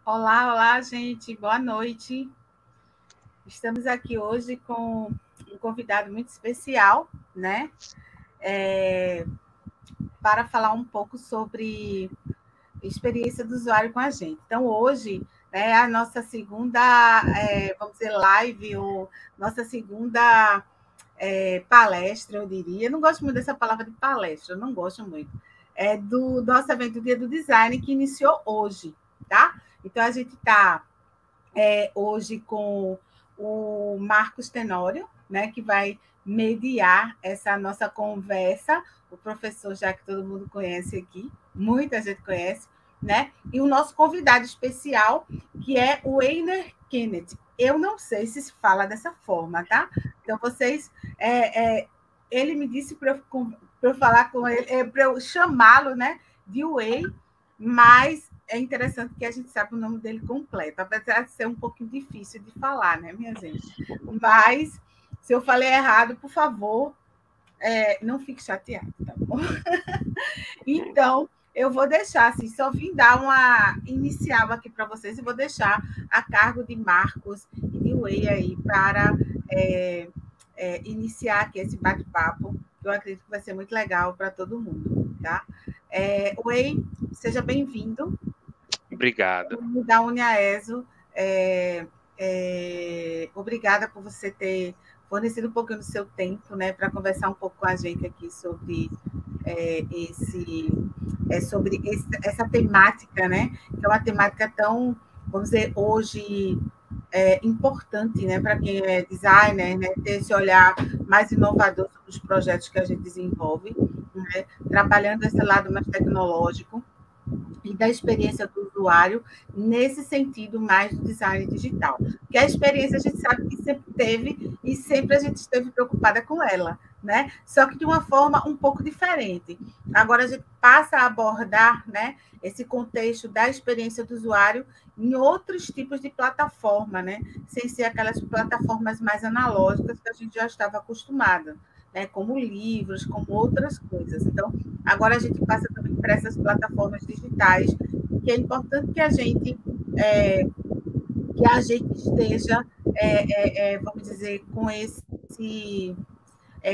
Olá, olá, gente. Boa noite. Estamos aqui hoje com um convidado muito especial, né? Para falar um pouco sobre experiência do usuário com a gente. Então, hoje, né, a nossa segunda, vamos dizer, live, ou nossa segunda palestra, eu diria. Eu não gosto muito dessa palavra de palestra, eu não gosto muito. É do nosso evento do Dia do Design, que iniciou hoje, tá? Então, a gente está hoje com o Marcos Tenório, né, que vai mediar essa nossa conversa, o professor, já que todo mundo conhece aqui, muita gente conhece, né? E o nosso convidado especial, que é o Einer Kennedy. Eu não sei se fala dessa forma, tá? Então, vocês. Ele me disse para eu falar com ele, para eu chamá-lo, né, de Way, mas é interessante que a gente sabe o nome dele completo, apesar de ser um pouquinho difícil de falar, né, minha gente? Mas, se eu falei errado, por favor, não fique chateado, tá bom? Então, eu vou deixar, assim, só vim dar uma inicial aqui para vocês e vou deixar a cargo de Marcos e de Way aí para iniciar aqui esse bate-papo, que eu acredito que vai ser muito legal para todo mundo, tá? Way, seja bem-vindo. Obrigado. Da Uniaeso, obrigada por você ter fornecido um pouquinho do seu tempo, né, para conversar um pouco com a gente aqui sobre essa temática, né, que é uma temática tão, vamos dizer, hoje importante, né, para quem é designer, né, ter esse olhar mais inovador sobre os projetos que a gente desenvolve, né, trabalhando esse lado mais tecnológico e da experiência do usuário nesse sentido mais do design digital. Porque a experiência a gente sabe que sempre teve e sempre a gente esteve preocupada com ela, né? Só que de uma forma um pouco diferente. Agora a gente passa a abordar, né, esse contexto da experiência do usuário em outros tipos de plataforma, né? Sem ser aquelas plataformas mais analógicas que a gente já estava acostumada, né? Como livros, como outras coisas. Então, agora a gente passa também para essas plataformas digitais, que é importante que a gente esteja, vamos dizer,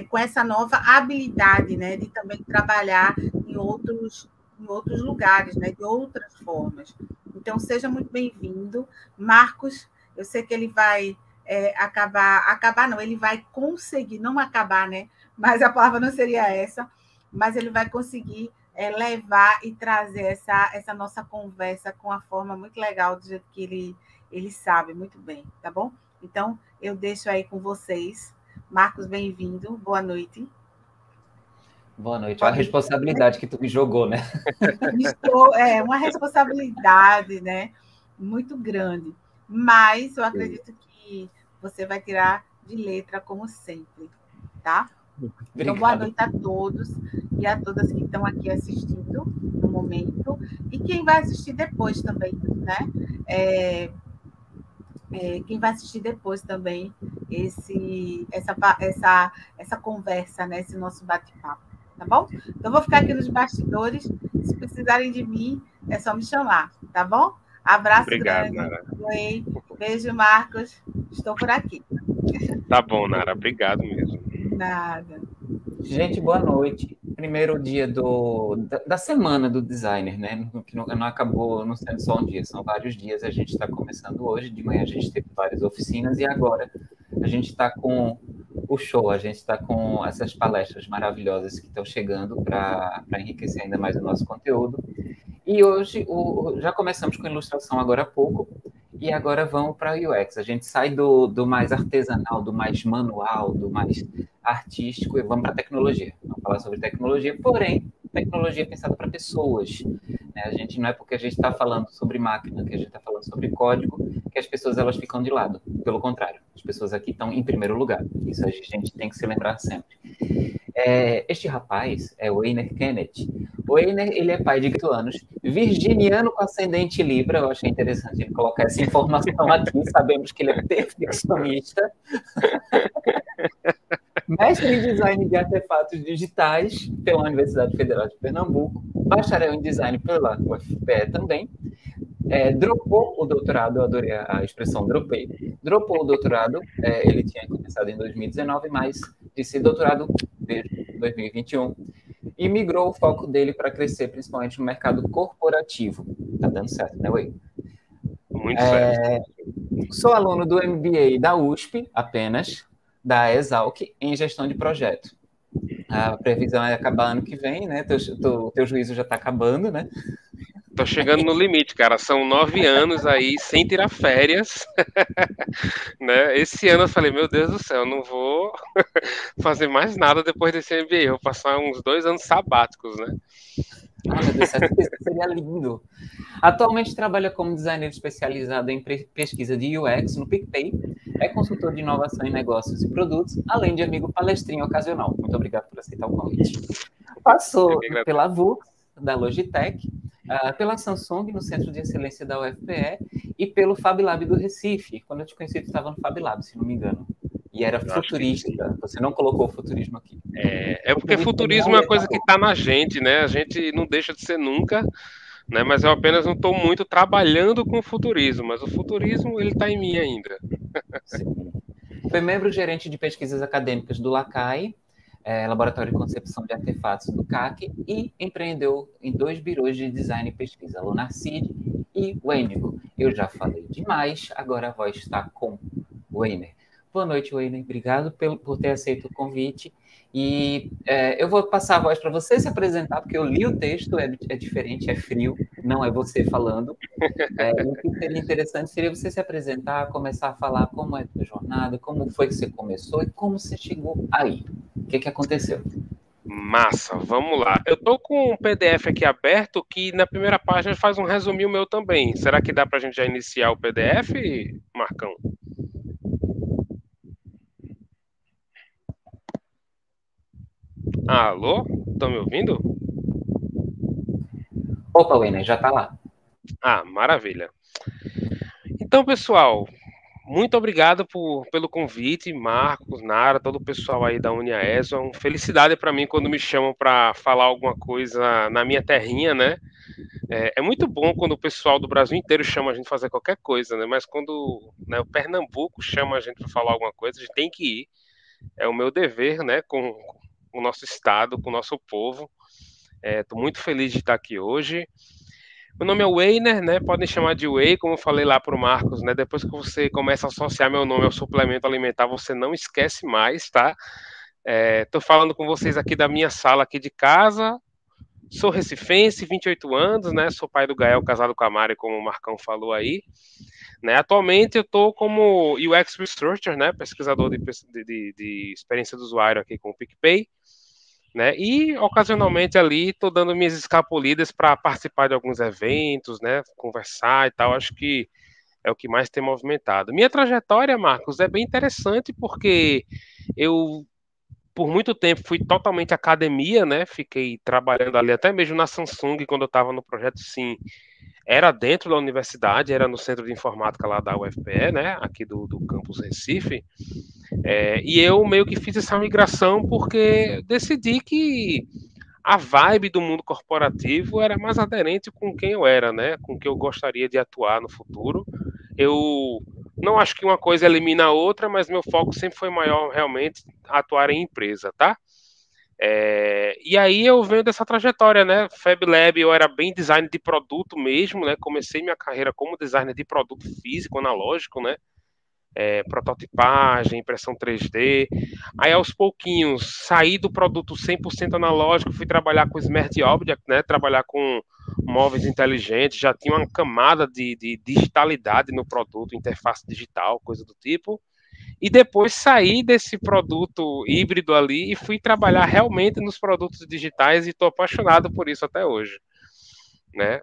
com essa nova habilidade, né, de também trabalhar em outros lugares, né, de outras formas. Então, seja muito bem-vindo. Marcos, eu sei que ele vai acabar não, ele vai conseguir, não acabar, né, mas a palavra não seria essa, mas ele vai conseguir levar e trazer essa nossa conversa com a forma muito legal, do jeito que ele sabe muito bem, tá bom? Então, eu deixo aí com vocês. Marcos, bem-vindo. Boa noite. Boa noite. Olha a responsabilidade que tu me jogou, né? Uma responsabilidade, né? Muito grande. Mas eu acredito que você vai tirar de letra, como sempre, tá? Obrigado. Então, boa noite a todos e a todas que estão aqui assistindo no momento e quem vai assistir depois também, né? Quem vai assistir depois também essa conversa, né? Esse nosso bate-papo, tá bom? Então, eu vou ficar aqui nos bastidores. Se precisarem de mim, é só me chamar, tá bom? Abraço. Obrigado, grande. Nara. Oi. Beijo, Marcos. Estou por aqui. Tá bom, Nara. Obrigado mesmo. Nada. Gente, boa noite. Primeiro dia da semana do designer, né? Que não acabou não sendo só um dia, são vários dias. A gente está começando hoje, de manhã a gente teve várias oficinas e agora a gente está com o show, a gente está com essas palestras maravilhosas que estão chegando para enriquecer ainda mais o nosso conteúdo. E hoje já começamos com ilustração agora há pouco, e agora vamos para o UX. A gente sai do mais artesanal, do mais manual, do mais artístico, e vamos para a tecnologia. Vamos falar sobre tecnologia, porém, tecnologia pensada para pessoas. Né? A gente não é porque a gente está falando sobre máquina, que a gente está falando sobre código, que as pessoas elas ficam de lado. Pelo contrário, as pessoas aqui estão em primeiro lugar. Isso a gente tem que se lembrar sempre. Este rapaz é o Einer Kennedy. O Einer, ele é pai de 8 anos, virginiano com ascendente Libra. Eu achei interessante ele colocar essa informação aqui. Sabemos que ele é perfeccionista. Mestre em design de artefatos digitais pela Universidade Federal de Pernambuco. Bacharel em design pela UFPE também. Dropou o doutorado, eu adorei a expressão dropei, dropou o doutorado, ele tinha começado em 2019, mas disse doutorado desde 2021, e migrou o foco dele para crescer, principalmente no mercado corporativo. Tá dando certo, né, Wei? Muito certo. Sou aluno do MBA da USP, apenas, da Exalc, em gestão de projeto. A previsão é acabar ano que vem, né? Teu juízo já está acabando, né? Tô chegando no limite, cara. São 9 anos aí sem tirar férias. Né? Esse ano eu falei, meu Deus do céu, eu não vou fazer mais nada depois desse MBA. Eu vou passar uns 2 anos sabáticos, né? Ah, meu Deus, seria lindo. Atualmente trabalha como designer especializado em pesquisa de UX no PicPay, é consultor de inovação em negócios e produtos, além de amigo palestrinho ocasional. Muito obrigado por aceitar o convite. Passou pela VUX, da Logitech, pela Samsung, no Centro de Excelência da UFPE, e pelo Fab Lab do Recife. Quando eu te conheci, tu estava no Fab Lab, se não me engano. E era futurista. Você não colocou o futurismo aqui. É porque futurismo é uma coisa que está na gente, né? A gente não deixa de ser nunca, né? Mas eu apenas não estou muito trabalhando com o futurismo, mas o futurismo ele está em mim ainda. Sim. Foi membro gerente de pesquisas acadêmicas do LACAI, Laboratório de Concepção de Artefatos do CAC, e empreendeu em 2 birôs de design e pesquisa, Lunarcid e Weiner. Eu já falei demais, agora a voz está com Weiner. Boa noite, Weiner. Obrigado por ter aceito o convite. E eu vou passar a voz para você se apresentar, porque eu li o texto, é diferente, é frio, não é você falando. O que seria interessante seria você se apresentar, começar a falar como é a sua jornada, como foi que você começou e como você chegou aí. O que aconteceu? Massa, vamos lá. Eu tô com um PDF aqui aberto que na primeira página faz um resuminho meu também. Será que dá pra gente já iniciar o PDF, Marcão? Alô? Estão me ouvindo? Opa, Weiner, já tá lá. Maravilha. Então, pessoal, muito obrigado pelo convite, Marcos, Nara, todo o pessoal aí da Uniaeso. É uma felicidade para mim quando me chamam para falar alguma coisa na minha terrinha, né? É muito bom quando o pessoal do Brasil inteiro chama a gente para fazer qualquer coisa, né? Mas quando, né, o Pernambuco chama a gente para falar alguma coisa, a gente tem que ir. É o meu dever, né, com o nosso estado, com o nosso povo. Estou muito feliz de estar aqui hoje. Meu nome é Weiner, né? Podem chamar de Whey, como eu falei lá para o Marcos, né? Depois que você começa a associar meu nome ao suplemento alimentar, você não esquece mais, tá? Estou falando com vocês aqui da minha sala aqui de casa. Sou recifense, 28 anos, né? Sou pai do Gael, casado com a Mari, como o Marcão falou aí. Né? Atualmente eu estou como UX Researcher, né? Pesquisador de experiência do usuário aqui com o PicPay. Né? E ocasionalmente ali estou dando minhas escapulidas para participar de alguns eventos, né? Conversar e tal. Acho que é o que mais tem movimentado. Minha trajetória, Marcos, é bem interessante porque eu por muito tempo fui totalmente academia, né? Fiquei trabalhando ali até mesmo na Samsung quando eu estava no projeto Sim. Era dentro da universidade, era no centro de informática lá da UFPE, né? Aqui do campus Recife. E eu meio que fiz essa migração porque decidi que a vibe do mundo corporativo era mais aderente com quem eu era, né? Com quem eu gostaria de atuar no futuro. Eu não acho que uma coisa elimina a outra, mas meu foco sempre foi maior realmente atuar em empresa, tá? E aí eu venho dessa trajetória, né? Fab Lab, eu era bem design de produto mesmo, né? Comecei minha carreira como designer de produto físico, analógico, né? Prototipagem, impressão 3D. Aí aos pouquinhos saí do produto 100% analógico, fui trabalhar com Smart Object, né? Trabalhar com móveis inteligentes, já tinha uma camada de digitalidade no produto, interface digital, coisa do tipo. E depois saí desse produto híbrido ali e fui trabalhar realmente nos produtos digitais e estou apaixonado por isso até hoje, né?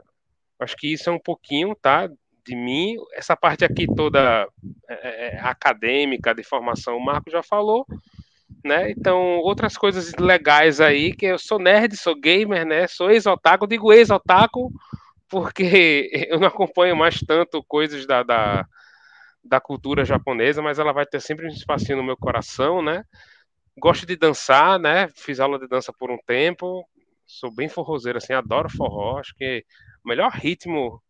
Acho que isso é um pouquinho, tá, de mim. Essa parte aqui toda acadêmica, de formação, o Marco já falou, né? Então, outras coisas legais aí, que eu sou nerd, sou gamer, né? Sou ex-otaku, digo ex-otaku porque eu não acompanho mais tanto coisas da cultura japonesa, mas ela vai ter sempre um espacinho no meu coração, né? Gosto de dançar, né? Fiz aula de dança por um tempo, sou bem forrozeiro, assim, adoro forró, acho que o melhor ritmo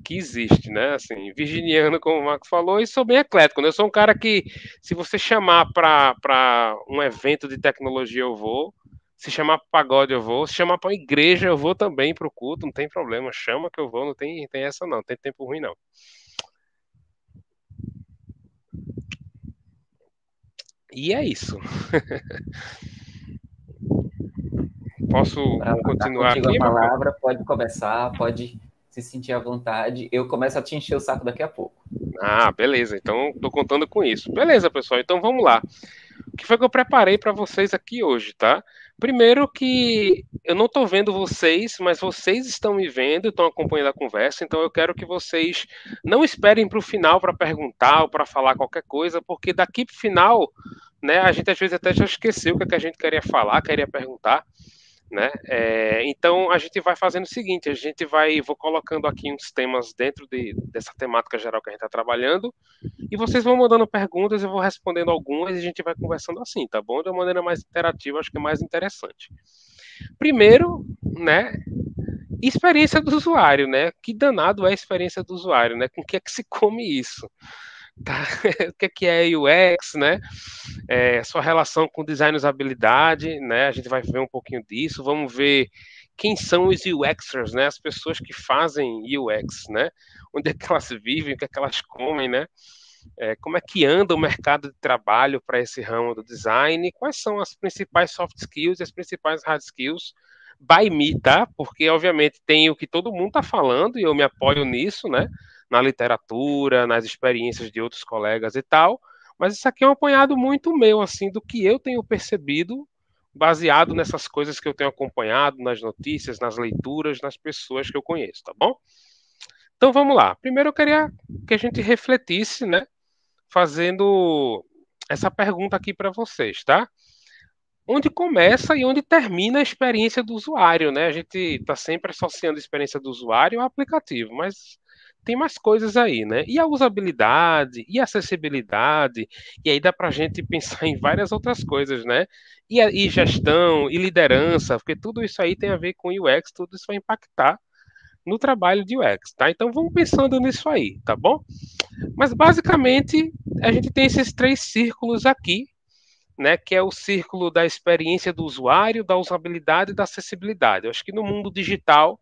que existe, né? Assim, virginiano, como o Marcos falou, e sou bem eclético, né? Eu sou um cara que, se você chamar para um evento de tecnologia, eu vou. Se chamar para pagode, eu vou. Se chamar para igreja, eu vou também para o culto, não tem problema. Chama que eu vou, não tem essa não, não tem tempo ruim não. E é isso. Posso continuar contigo aqui? a palavra, pode começar, pode se sentir à vontade. Eu começo a te encher o saco daqui a pouco. Ah, beleza. Então, estou contando com isso. Beleza, pessoal. Então, vamos lá. O que foi que eu preparei para vocês aqui hoje, tá? Primeiro que eu não estou vendo vocês, mas vocês estão me vendo, estão acompanhando a conversa, então eu quero que vocês não esperem para o final para perguntar ou para falar qualquer coisa, porque daqui para o final, né, a gente às vezes até já esqueceu o que a gente queria falar, queria perguntar, né? Então a gente vai fazendo o seguinte, vou colocando aqui uns temas dentro dessa temática geral que a gente está trabalhando, e vocês vão mandando perguntas, eu vou respondendo algumas e a gente vai conversando assim, tá bom? De uma maneira mais interativa, acho que é mais interessante. Primeiro, né, experiência do usuário, né? Que danado é a experiência do usuário, né? Com que é que se come isso? Tá? O que é UX, né? Sua relação com design e usabilidade, né? A gente vai ver um pouquinho disso. Vamos ver quem são os UXers, né? As pessoas que fazem UX, né? Onde é que elas vivem, o que é que elas comem, né? Como é que anda o mercado de trabalho para esse ramo do design? Quais são as principais soft skills e as principais hard skills by me, tá? Porque, obviamente, tem o que todo mundo está falando e eu me apoio nisso, né? Na literatura, nas experiências de outros colegas e tal, mas isso aqui é um apanhado muito meu, assim, do que eu tenho percebido, baseado nessas coisas que eu tenho acompanhado, nas notícias, nas leituras, nas pessoas que eu conheço, tá bom? Então vamos lá. Primeiro eu queria que a gente refletisse, né? Fazendo essa pergunta aqui para vocês, tá? Onde começa e onde termina a experiência do usuário, né? A gente está sempre associando a experiência do usuário ao aplicativo, mas tem mais coisas aí, né? E a usabilidade, e a acessibilidade, e aí dá para a gente pensar em várias outras coisas, né? E gestão, e liderança, porque tudo isso aí tem a ver com UX, tudo isso vai impactar no trabalho de UX, tá? Então vamos pensando nisso aí, tá bom? Mas basicamente a gente tem esses 3 círculos aqui, né, que é o círculo da experiência do usuário, da usabilidade e da acessibilidade. Eu acho que no mundo digital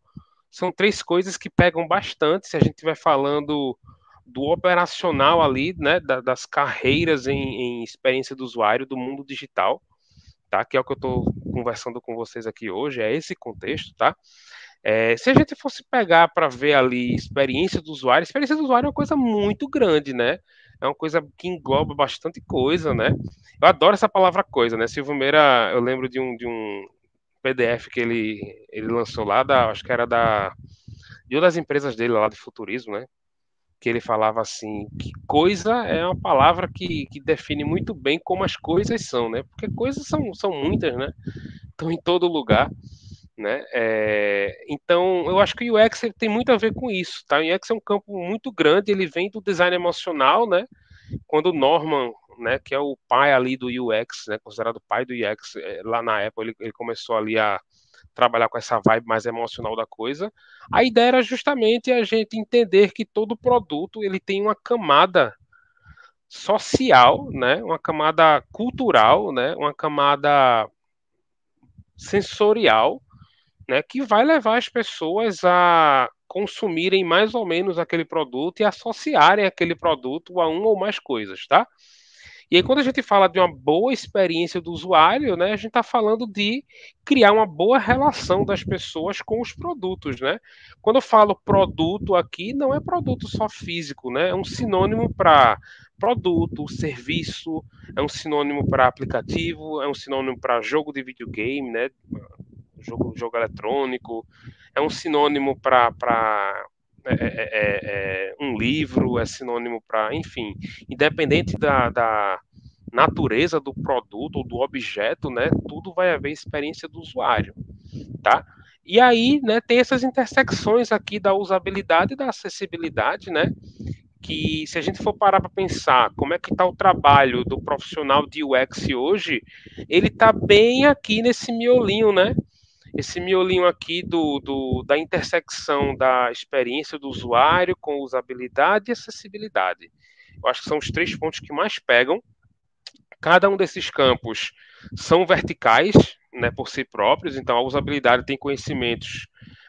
são 3 coisas que pegam bastante se a gente estiver falando do operacional ali, né, das carreiras em experiência do usuário do mundo digital, tá? Que é o que eu estou conversando com vocês aqui hoje, é esse contexto, tá? Se a gente fosse pegar para ver ali experiência do usuário é uma coisa muito grande, né? É uma coisa que engloba bastante coisa, né? Eu adoro essa palavra coisa, né? Silvio Meira, eu lembro de um PDF que ele lançou lá, acho que era de uma das empresas dele lá de futurismo, né? Que ele falava assim, que coisa é uma palavra que define muito bem como as coisas são, né? Porque coisas são muitas, né? Estão em todo lugar, né? Então, eu acho que o UX tem muito a ver com isso, tá? O UX é um campo muito grande, ele vem do design emocional, né? Quando o Norman, né, que é o pai ali do UX, né, considerado o pai do UX, lá na Apple, ele começou ali a trabalhar com essa vibe mais emocional da coisa. A ideia era justamente a gente entender que todo produto ele tem uma camada social, né, uma camada cultural, né, uma camada sensorial, né, que vai levar as pessoas a consumirem mais ou menos aquele produto e associarem aquele produto a uma ou mais coisas, tá? E aí, quando a gente fala de uma boa experiência do usuário, né, a gente está falando de criar uma boa relação das pessoas com os produtos, né? Quando eu falo produto aqui, não é produto só físico, né? É um sinônimo para produto, serviço, é um sinônimo para aplicativo, é um sinônimo para jogo de videogame, né? Jogo eletrônico, é um sinônimo para um livro, é sinônimo para, enfim, independente da natureza do produto ou do objeto, né, tudo vai haver experiência do usuário, tá? E aí, né, tem essas intersecções aqui da usabilidade e da acessibilidade, né, que se a gente for parar para pensar como é que está o trabalho do profissional de UX hoje, ele está bem aqui nesse miolinho, né? esse miolinho aqui da intersecção da experiência do usuário com usabilidade e acessibilidade. Eu acho que são os 3 pontos que mais pegam. Cada um desses campos são verticais, né, por si próprios, então a usabilidade tem conhecimentos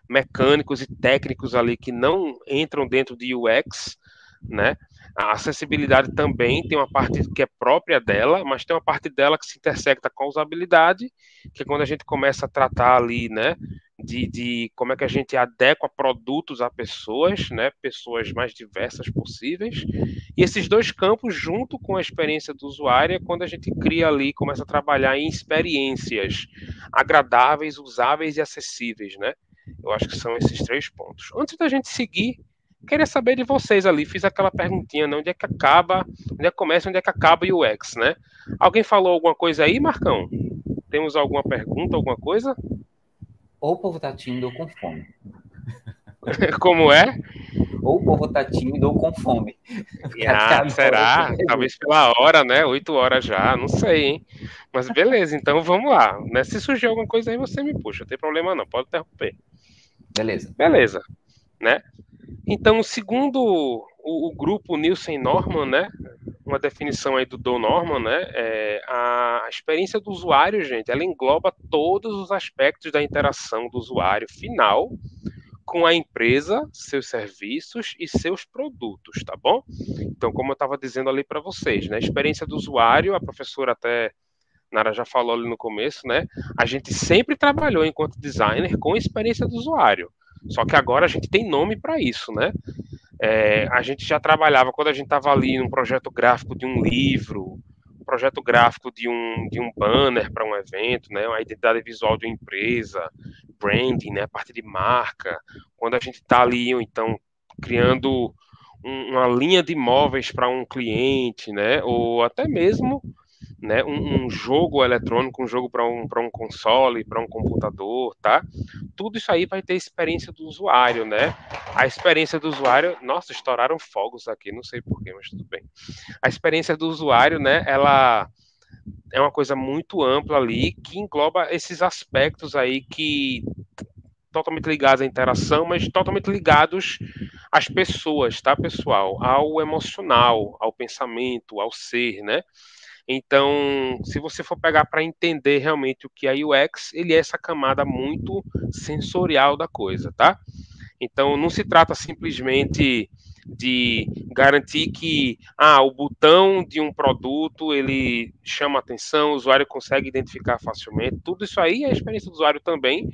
mecânicos e técnicos ali que não entram dentro de UX, né? A acessibilidade também tem uma parte que é própria dela, mas tem uma parte dela que se intersecta com a usabilidade, que é quando a gente começa a tratar ali, né, de como é que a gente adequa produtos a pessoas, né, pessoas mais diversas possíveis. E esses 2 campos, junto com a experiência do usuário, é quando a gente cria ali, começa a trabalhar em experiências agradáveis, usáveis e acessíveis, né? Eu acho que são esses 3 pontos. Antes da gente seguir, queria saber de vocês ali, fiz aquela perguntinha, né? Onde é que acaba, onde é que começa, onde é que acaba o UX, né? Alguém falou alguma coisa aí, Marcão? Temos alguma pergunta, alguma coisa? Ou o povo tá tímido ou com fome. Como é? Ou o povo tá tímido ou com fome. Será? Talvez pela hora, né? 8 horas já, não sei, hein? Mas beleza, então vamos lá. Né? Se surgir alguma coisa aí, você me puxa, não tem problema não, pode interromper. Beleza, né? Então, segundo o grupo Nielsen-Norman, né? Uma definição aí do Don Norman, né? A experiência do usuário, gente, ela engloba todos os aspectos da interação do usuário final com a empresa, seus serviços e seus produtos, tá bom? Então, como eu estava dizendo ali para vocês, né? A experiência do usuário, a professora até Nara já falou ali no começo, né? A gente sempre trabalhou enquanto designer com a experiência do usuário. Só que agora a gente tem nome para isso, né? A gente já trabalhava quando a gente estava ali num projeto gráfico de um livro, projeto gráfico de um banner para um evento, né? A identidade visual de uma empresa, branding, né? A parte de marca. Quando a gente está ali, então, criando uma linha de imóveis para um cliente, né? Ou até mesmo, né, um jogo eletrônico, um jogo para um console, para um computador, tá? Tudo isso aí vai ter experiência do usuário, né? A experiência do usuário, nossa, estouraram fogos aqui, não sei porquê, mas tudo bem. A experiência do usuário, né, ela é uma coisa muito ampla ali, que engloba esses aspectos aí que totalmente ligados à interação, mas totalmente ligados às pessoas, tá, pessoal? Ao emocional, ao pensamento, ao ser, né? Então, se você for pegar para entender realmente o que é UX, ele é essa camada muito sensorial da coisa, tá? Então, não se trata simplesmente de garantir que o botão de um produto ele chama atenção, o usuário consegue identificar facilmente. Tudo isso aí é a experiência do usuário também,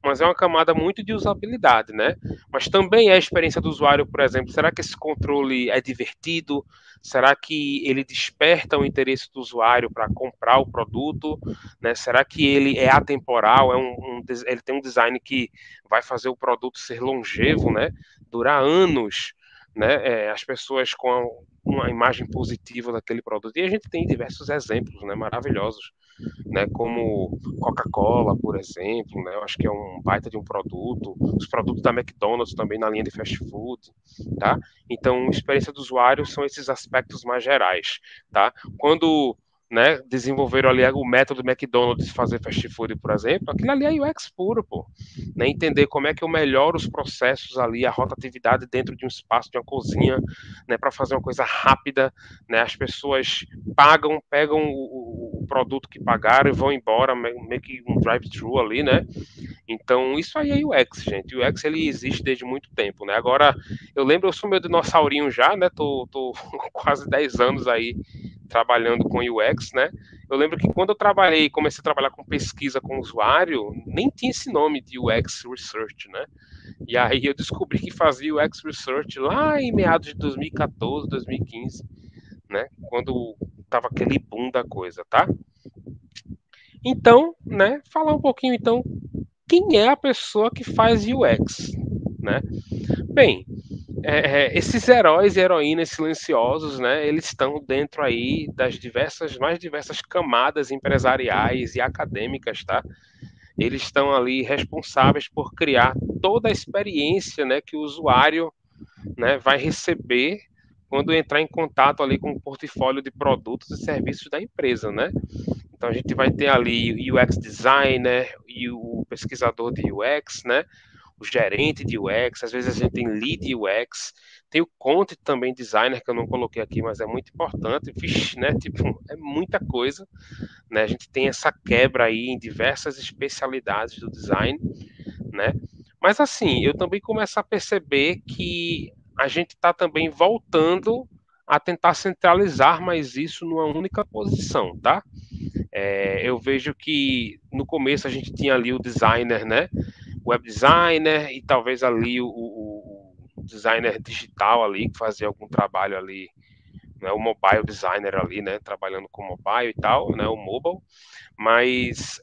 mas é uma camada muito de usabilidade, né? Mas também é a experiência do usuário, por exemplo, será que esse controle é divertido? Será que ele desperta o interesse do usuário para comprar o produto? Né? Será que ele é atemporal? Ele tem um design que vai fazer o produto ser longevo, né? Durar anos, né? As pessoas com uma imagem positiva daquele produto. E a gente tem diversos exemplos, né? Maravilhosos, né? Como Coca-Cola, por exemplo, né? Eu acho que é um baita de um produto. Os produtos da McDonald's também na linha de fast food, tá? Então, experiência do usuário são esses aspectos mais gerais, tá? Quando, né, desenvolveram ali o método McDonald's de fazer fast food, por exemplo, aquilo ali é UX puro, pô. Né? Entender como é que eu melhoro os processos ali, a rotatividade dentro de um espaço, de uma cozinha, né, para fazer uma coisa rápida, né? As pessoas pegam o produto que pagaram e vão embora, meio que um drive-thru ali, né? Então, isso aí é UX, gente. O UX, ele existe desde muito tempo, né? Agora, eu sou meu dinossaurinho já, né? Tô quase 10 anos aí trabalhando com UX, né? Eu lembro que quando eu comecei a trabalhar com pesquisa com usuário, nem tinha esse nome de UX Research, né? E aí eu descobri que fazia UX Research lá em meados de 2014, 2015, né? Quando tava aquele boom da coisa, tá? Então, né? Falar um pouquinho, então, quem é a pessoa que faz UX, né? Bem, esses heróis e heroínas silenciosos, né, eles estão dentro aí das mais diversas camadas empresariais e acadêmicas, tá? Eles estão ali responsáveis por criar toda a experiência, né, que o usuário, né, vai receber quando entrar em contato ali com o portfólio de produtos e serviços da empresa, né? Então a gente vai ter ali o UX designer e o pesquisador de UX, né? O gerente de UX, às vezes a gente tem lead UX, tem o content também designer, que eu não coloquei aqui, mas é muito importante. Vixe, né? Tipo, é muita coisa, né? A gente tem essa quebra aí em diversas especialidades do design, né? Mas assim, eu também começo a perceber que a gente está também voltando a tentar centralizar mais isso numa única posição, tá? Eu vejo que no começo a gente tinha ali o designer, né? Web designer e talvez ali o designer digital ali, que fazia algum trabalho ali, né? O mobile designer ali, né? Trabalhando com mobile e tal, né? O mobile. Mas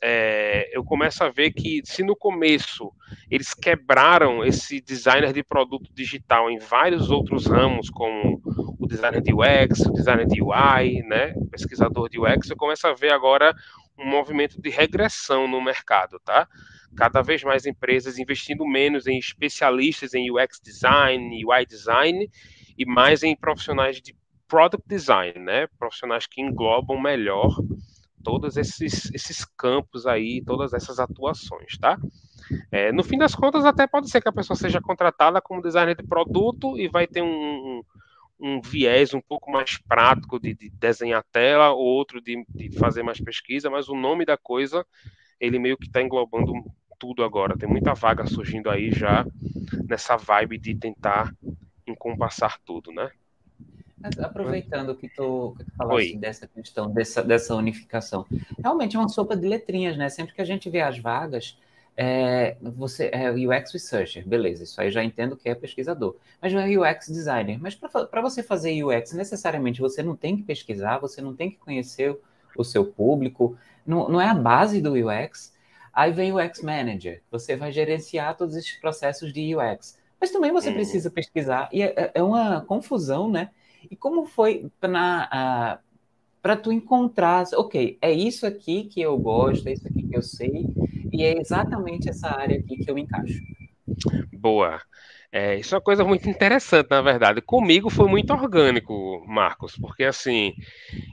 eu começo a ver que se no começo eles quebraram esse designer de produto digital em vários outros ramos, como o designer de UX, o designer de UI, né, o pesquisador de UX, eu começo a ver agora um movimento de regressão no mercado, tá? Cada vez mais empresas investindo menos em especialistas em UX design, UI design e mais em profissionais de product design, né? Profissionais que englobam melhor todos esses campos aí, todas essas atuações, tá? No fim das contas, até pode ser que a pessoa seja contratada como designer de produto e vai ter um viés um pouco mais prático de desenhar tela, ou outro de fazer mais pesquisa, mas o nome da coisa, ele meio que está englobando tudo agora. Tem muita vaga surgindo aí já nessa vibe de tentar encompassar tudo, né? Mas aproveitando que tu falaste Oi. dessa questão, dessa unificação, realmente é uma sopa de letrinhas, né? Sempre que a gente vê as vagas, você é UX Researcher, beleza, isso aí já entendo que é pesquisador, mas não é UX Designer. Mas para você fazer UX, necessariamente você não tem que pesquisar, você não tem que conhecer o seu público, não é a base do UX. Aí vem o UX Manager, você vai gerenciar todos esses processos de UX, mas também você precisa pesquisar, e é uma confusão, né? E como foi para tu encontrar, ok, é isso aqui que eu gosto, é isso aqui que eu sei, e é exatamente essa área aqui que eu encaixo. Boa. Isso é uma coisa muito interessante, na verdade. Comigo foi muito orgânico, Marcos, porque assim,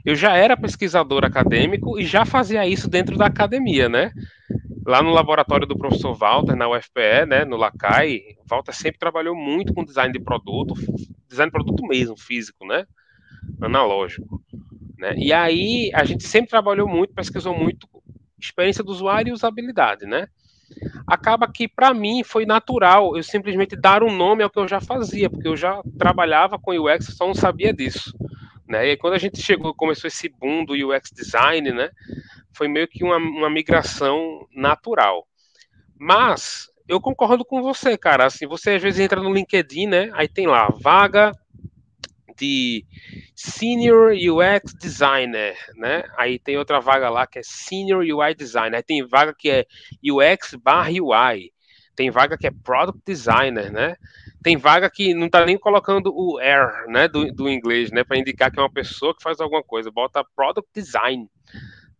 eu já era pesquisador acadêmico e já fazia isso dentro da academia, né? Lá no laboratório do professor Walter, na UFPE, né, no Lacai, Walter sempre trabalhou muito com design de produto mesmo, físico, né? Analógico, né? E aí a gente sempre trabalhou muito, pesquisou muito experiência do usuário e usabilidade, né? Acaba que para mim foi natural eu simplesmente dar um nome ao que eu já fazia, porque eu já trabalhava com UX, só não sabia disso, né? E aí, quando a gente começou esse boom do UX design, né? Foi meio que uma migração natural. Mas eu concordo com você, cara. Assim, você às vezes entra no LinkedIn, né? Aí tem lá vaga de Senior UX Designer, né? Aí tem outra vaga lá que é Senior UI Designer. Aí tem vaga que é UX/UI. Tem vaga que é Product Designer, né? Tem vaga que não tá nem colocando o R, né, do inglês, né, para indicar que é uma pessoa que faz alguma coisa. Bota Product Design,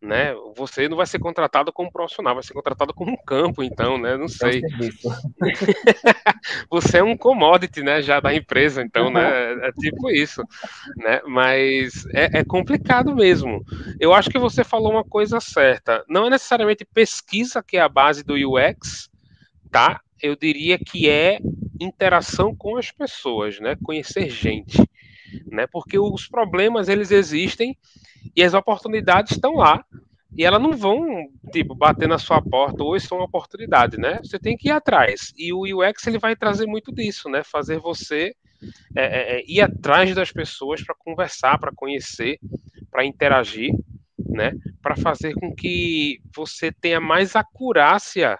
né? Você não vai ser contratado como profissional, vai ser contratado como um campo, então, né? Não sei. É um serviço. Você é um commodity, né? Já da empresa, então, né? É tipo isso, né? Mas é complicado mesmo. Eu acho que você falou uma coisa certa. Não é necessariamente pesquisa que é a base do UX, tá? Eu diria que é interação com as pessoas, né? Conhecer gente, né? Porque os problemas eles existem e as oportunidades estão lá. E elas não vão, tipo, bater na sua porta, ou isso é uma oportunidade, né? Você tem que ir atrás. E o UX, ele vai trazer muito disso, né? Fazer você ir atrás das pessoas para conversar, para conhecer, para interagir, né? Para fazer com que você tenha mais acurácia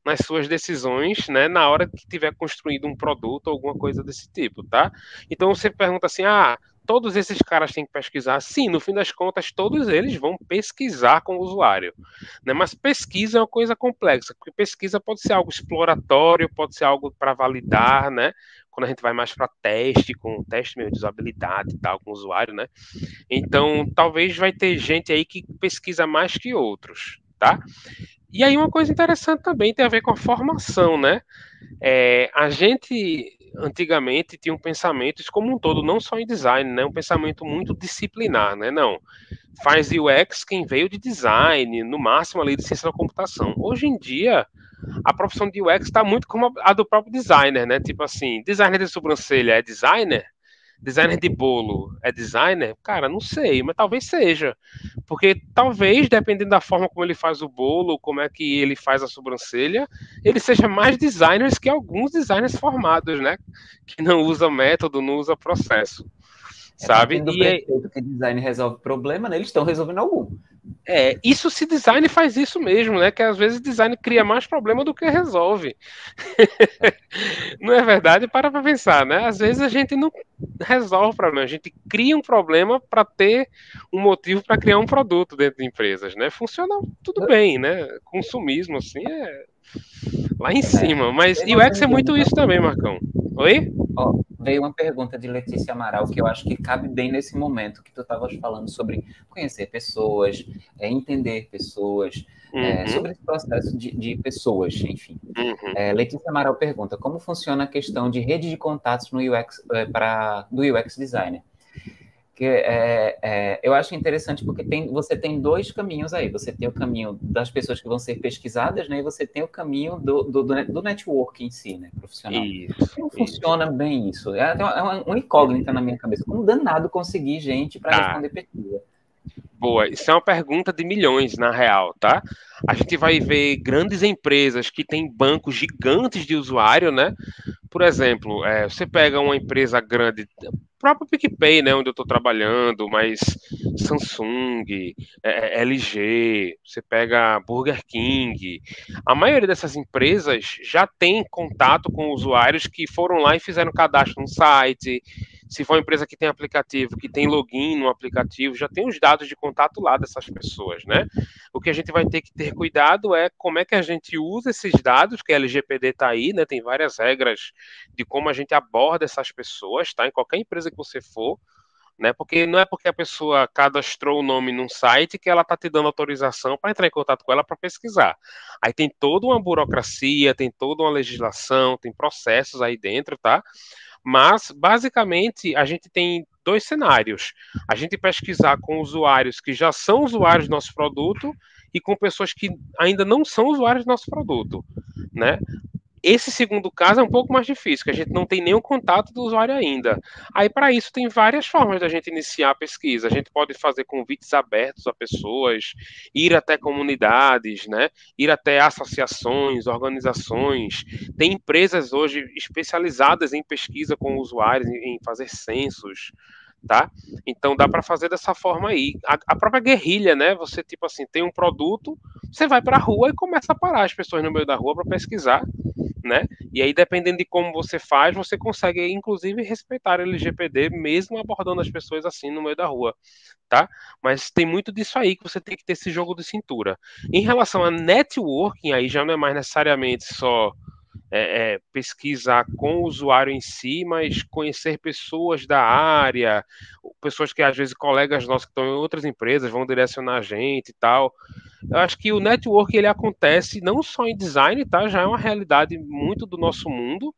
nas suas decisões, né, na hora que estiver construindo um produto ou alguma coisa desse tipo, tá? Então você pergunta assim, todos esses caras têm que pesquisar? Sim, no fim das contas, todos eles vão pesquisar com o usuário, né? Mas pesquisa é uma coisa complexa, porque pesquisa pode ser algo exploratório, pode ser algo para validar, né? Quando a gente vai mais para teste, com teste mesmo de usabilidade e tal, com o usuário, né? Então, talvez vai ter gente aí que pesquisa mais que outros, tá? E aí uma coisa interessante também tem a ver com a formação, né? A gente, antigamente tinha um pensamento, isso como um todo, não só em design, né? Um pensamento muito disciplinar, né? Não, faz UX quem veio de design, no máximo ali de ciência da computação. Hoje em dia, a profissão de UX está muito como a do próprio designer, né? Tipo assim, designer de sobrancelha é designer? Designer de bolo é designer? Cara, não sei, mas talvez seja. Porque talvez, dependendo da forma como ele faz o bolo, como é que ele faz a sobrancelha, ele seja mais designers que alguns designers formados, né? Que não usa método, não usa processo. Sabe? Partindo do preceito que design resolve problema, né? Eles estão resolvendo algum. Isso se design faz isso mesmo, né? Que às vezes design cria mais problema do que resolve. Não é verdade? Para pensar, né? Às vezes a gente não resolve o problema, a gente cria um problema para ter um motivo para criar um produto dentro de empresas, né? Funciona tudo bem, né? Consumismo, assim, é lá em cima. Mas UX é muito isso também, Marcão. Oi? Veio uma pergunta de Letícia Amaral que eu acho que cabe bem nesse momento que tu estavas falando sobre conhecer pessoas, entender pessoas, sobre esse processo de pessoas, enfim. Letícia Amaral pergunta como funciona a questão de rede de contatos no UX, do UX designer. Que eu acho interessante porque você tem dois caminhos aí. Você tem o caminho das pessoas que vão ser pesquisadas, né? E você tem o caminho do network em si, né? Profissional. Como funciona bem isso? É uma incógnita na minha cabeça. Como danado conseguir gente para responder pesquisa? Boa, isso é uma pergunta de milhões, na real, tá? A gente vai ver grandes empresas que têm bancos gigantes de usuário, né? Por exemplo, você pega uma empresa grande, próprio PicPay, né, onde eu estou trabalhando, mas Samsung, LG, você pega Burger King, a maioria dessas empresas já tem contato com usuários que foram lá e fizeram cadastro no site. Se for uma empresa que tem aplicativo, que tem login no aplicativo, já tem os dados de contato lá dessas pessoas, né? O que a gente vai ter que ter cuidado é como é que a gente usa esses dados, que a LGPD está aí, né? Tem várias regras de como a gente aborda essas pessoas, tá? Em qualquer empresa que você for, né? Porque não é porque a pessoa cadastrou o nome num site que ela está te dando autorização para entrar em contato com ela para pesquisar. Aí tem toda uma burocracia, tem toda uma legislação, tem processos aí dentro, tá? Mas, basicamente, a gente tem dois cenários. A gente pesquisar com usuários que já são usuários do nosso produto e com pessoas que ainda não são usuários do nosso produto, né? Esse segundo caso é um pouco mais difícil, que a gente não tem nenhum contato do usuário ainda. Aí, para isso, tem várias formas da gente iniciar a pesquisa. A gente pode fazer convites abertos a pessoas, ir até comunidades, né? Ir até associações, organizações. Tem empresas hoje especializadas em pesquisa com usuários, em fazer censos, tá? Então dá para fazer dessa forma aí. A própria guerrilha, né? Você tipo assim tem um produto, você vai para a rua e começa a parar as pessoas no meio da rua para pesquisar, né? E aí dependendo de como você faz, você consegue inclusive respeitar a LGPD mesmo abordando as pessoas assim no meio da rua, tá? Mas tem muito disso aí que você tem que ter esse jogo de cintura. Em relação a networking, aí já não é mais necessariamente só pesquisar com o usuário em si, mas conhecer pessoas da área, pessoas que às vezes colegas nossos que estão em outras empresas vão direcionar a gente e tal. Eu acho que o network ele acontece não só em design, tá? Já é uma realidade muito do nosso mundo,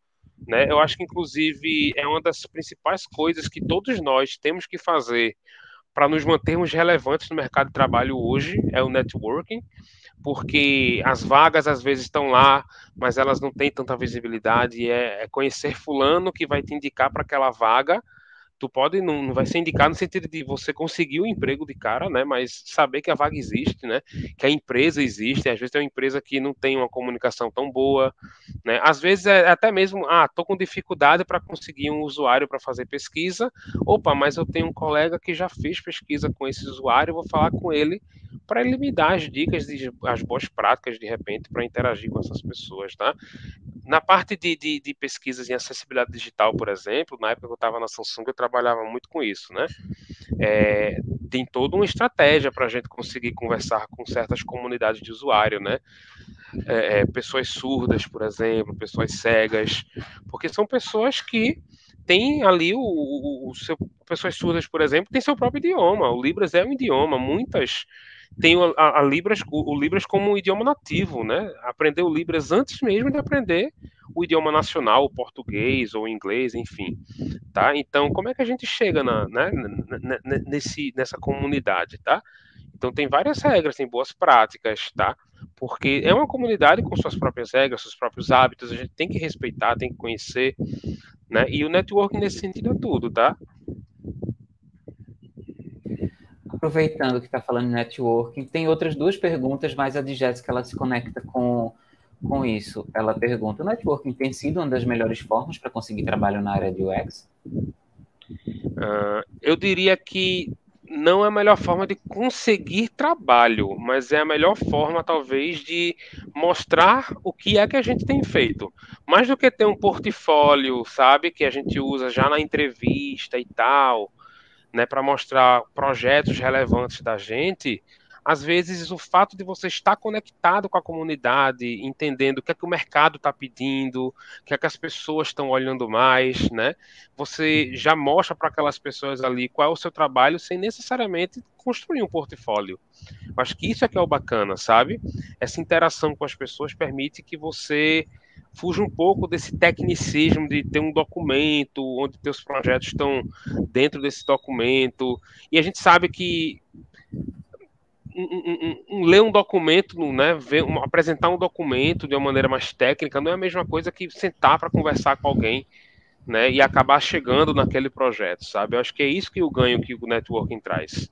né? Eu acho que inclusive é uma das principais coisas que todos nós temos que fazer para nos mantermos relevantes no mercado de trabalho hoje é o networking, porque as vagas às vezes estão lá, mas elas não têm tanta visibilidade. É conhecer fulano que vai te indicar para aquela vaga. Tu pode, não vai ser indicado no sentido de você conseguir o emprego de cara, né? Mas saber que a vaga existe, né? Que a empresa existe. Às vezes tem uma empresa que não tem uma comunicação tão boa, né? Às vezes é até mesmo, tô com dificuldade para conseguir um usuário para fazer pesquisa. Opa, mas eu tenho um colega que já fez pesquisa com esse usuário, eu vou falar com ele para ele me dar as dicas, as boas práticas, de repente, para interagir com essas pessoas, tá? Na parte de pesquisas em acessibilidade digital, por exemplo, na época que eu estava na Samsung, eu trabalhava muito com isso, né? Tem toda uma estratégia para a gente conseguir conversar com certas comunidades de usuário, né? Pessoas surdas, por exemplo, pessoas cegas, porque são pessoas que têm ali pessoas surdas, por exemplo, têm seu próprio idioma. O Libras é um idioma, muitas tem o Libras como um idioma nativo, né? Aprender o Libras antes mesmo de aprender o o idioma nacional, o português ou o inglês, enfim, tá? Então, como é que a gente chega nessa comunidade, tá? Então, tem várias regras, tem boas práticas, tá? Porque é uma comunidade com suas próprias regras, seus próprios hábitos, a gente tem que respeitar, tem que conhecer, né? E o networking nesse sentido é tudo, tá? Aproveitando que está falando de networking, tem outras duas perguntas, mas a de Jéssica, ela se conecta com isso. Ela pergunta, o networking tem sido uma das melhores formas para conseguir trabalho na área de UX? Eu diria que não é a melhor forma de conseguir trabalho, mas é a melhor forma, talvez, de mostrar o que é que a gente tem feito. Mais do que ter um portfólio, sabe, que a gente usa já na entrevista e tal, né, para mostrar projetos relevantes da gente. Às vezes, o fato de você estar conectado com a comunidade, entendendo o que é que o mercado está pedindo, o que é que as pessoas estão olhando mais, né? Você já mostra para aquelas pessoas ali qual é o seu trabalho sem necessariamente construir um portfólio. Eu acho que isso é que é o bacana, sabe? Essa interação com as pessoas permite que você fuja um pouco desse tecnicismo de ter um documento, onde teus projetos estão dentro desse documento. E a gente sabe que ler um documento, né, apresentar um documento de uma maneira mais técnica não é a mesma coisa que sentar para conversar com alguém, né, e acabar chegando naquele projeto, sabe? Eu acho que é isso que o ganho que o networking traz.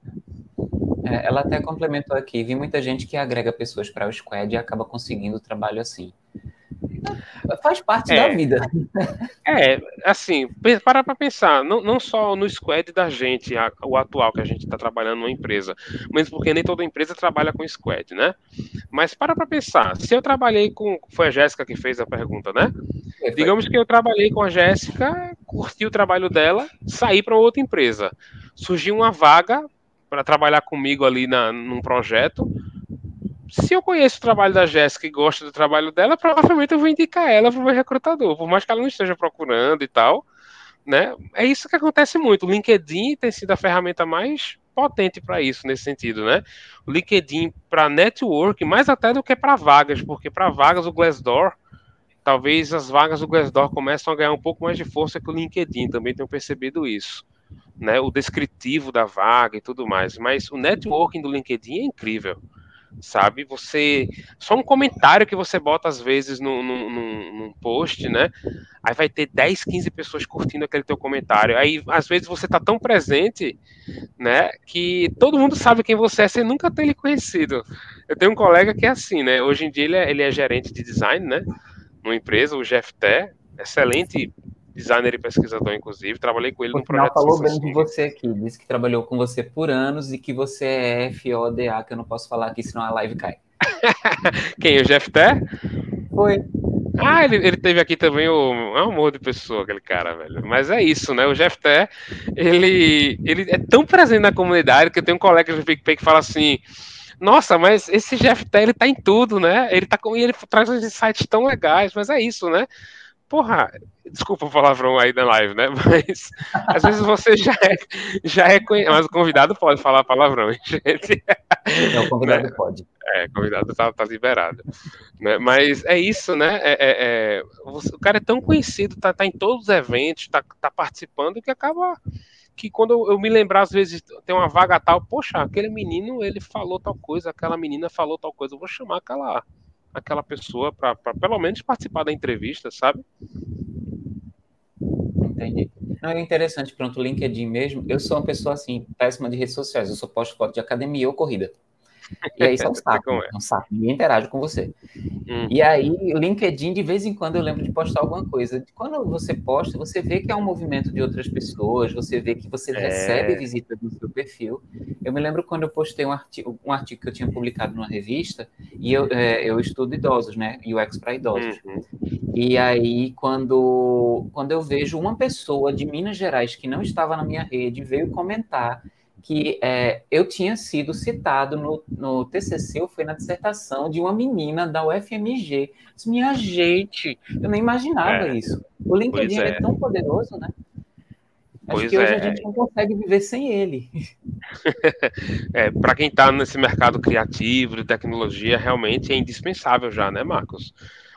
Ela até complementou aqui, vi muita gente que agrega pessoas para o Squad e acaba conseguindo trabalho assim. Faz parte da vida. Assim, para pensar, não só no squad da gente, o atual que a gente está trabalhando numa empresa, mas porque nem toda empresa trabalha com squad, né? Mas para pensar, se eu trabalhei com... Foi a Jéssica que fez a pergunta, né? Digamos que eu trabalhei com a Jéssica, curti o trabalho dela, saí para outra empresa. Surgiu uma vaga para trabalhar comigo ali num projeto. Se eu conheço o trabalho da Jéssica e gosto do trabalho dela, provavelmente eu vou indicar ela para o meu recrutador, por mais que ela não esteja procurando e tal, né? É isso que acontece muito. O LinkedIn tem sido a ferramenta mais potente para isso, nesse sentido, né? O LinkedIn para network, mais até do que para vagas, porque para vagas o Glassdoor, talvez as vagas do Glassdoor começam a ganhar um pouco mais de força que o LinkedIn, também tenho percebido isso, né? O descritivo da vaga e tudo mais, mas o networking do LinkedIn é incrível, sabe? Só um comentário que você bota às vezes num post, né? Aí vai ter 10, 15 pessoas curtindo aquele teu comentário. Aí às vezes você tá tão presente, né, que todo mundo sabe quem você é sem nunca ter ele conhecido. Eu tenho um colega que é assim, né? Hoje em dia ele é gerente de design, né, numa empresa, o GFT, excelente designer e pesquisador, inclusive. Trabalhei com ele num projeto. Falou bem de você aqui, disse que trabalhou com você por anos e que você é FODA, que eu não posso falar aqui, senão a live cai. Quem? O GFT? Foi. Ele teve aqui também é um amor de pessoa, aquele cara, velho. Mas é isso, né? O GFT, ele é tão presente na comunidade que eu tenho um colega do PicPay que fala assim: nossa, mas esse GFT, ele tá em tudo, né? Ele traz uns insights tão legais, mas é isso, né? Porra, desculpa o palavrão aí da live, né? Mas às vezes você já é conhecido, mas o convidado pode falar palavrão, hein, gente? Não, o convidado pode. O convidado tá liberado. Né? Mas é isso, né? O cara é tão conhecido, tá em todos os eventos, tá participando, que acaba que quando eu me lembrar, às vezes, tem uma vaga tal, poxa, aquele menino, ele falou tal coisa, aquela menina falou tal coisa, eu vou chamar aquela pessoa para pelo menos participar da entrevista, sabe? Entendi. Não, é interessante, pronto, o LinkedIn mesmo, eu sou uma pessoa, assim, péssima de redes sociais, eu só posto foto de academia ou corrida. E aí isso é um saco, ninguém interage com você. E aí, o LinkedIn, de vez em quando, eu lembro de postar alguma coisa. Quando você posta, você vê que é um movimento de outras pessoas, você vê que você recebe visitas no seu perfil. Eu me lembro quando eu postei um artigo que eu tinha publicado numa revista, e eu estudo idosos, né? UX para idosos. E aí, quando eu vejo uma pessoa de Minas Gerais que não estava na minha rede, veio comentar que eu tinha sido citado no TCC, ou foi na dissertação de uma menina da UFMG. Disse, minha gente, eu nem imaginava isso. O LinkedIn é tão poderoso, né? Acho que hoje a gente não consegue viver sem ele. Para quem está nesse mercado criativo, de tecnologia, realmente é indispensável já, né, Marcos?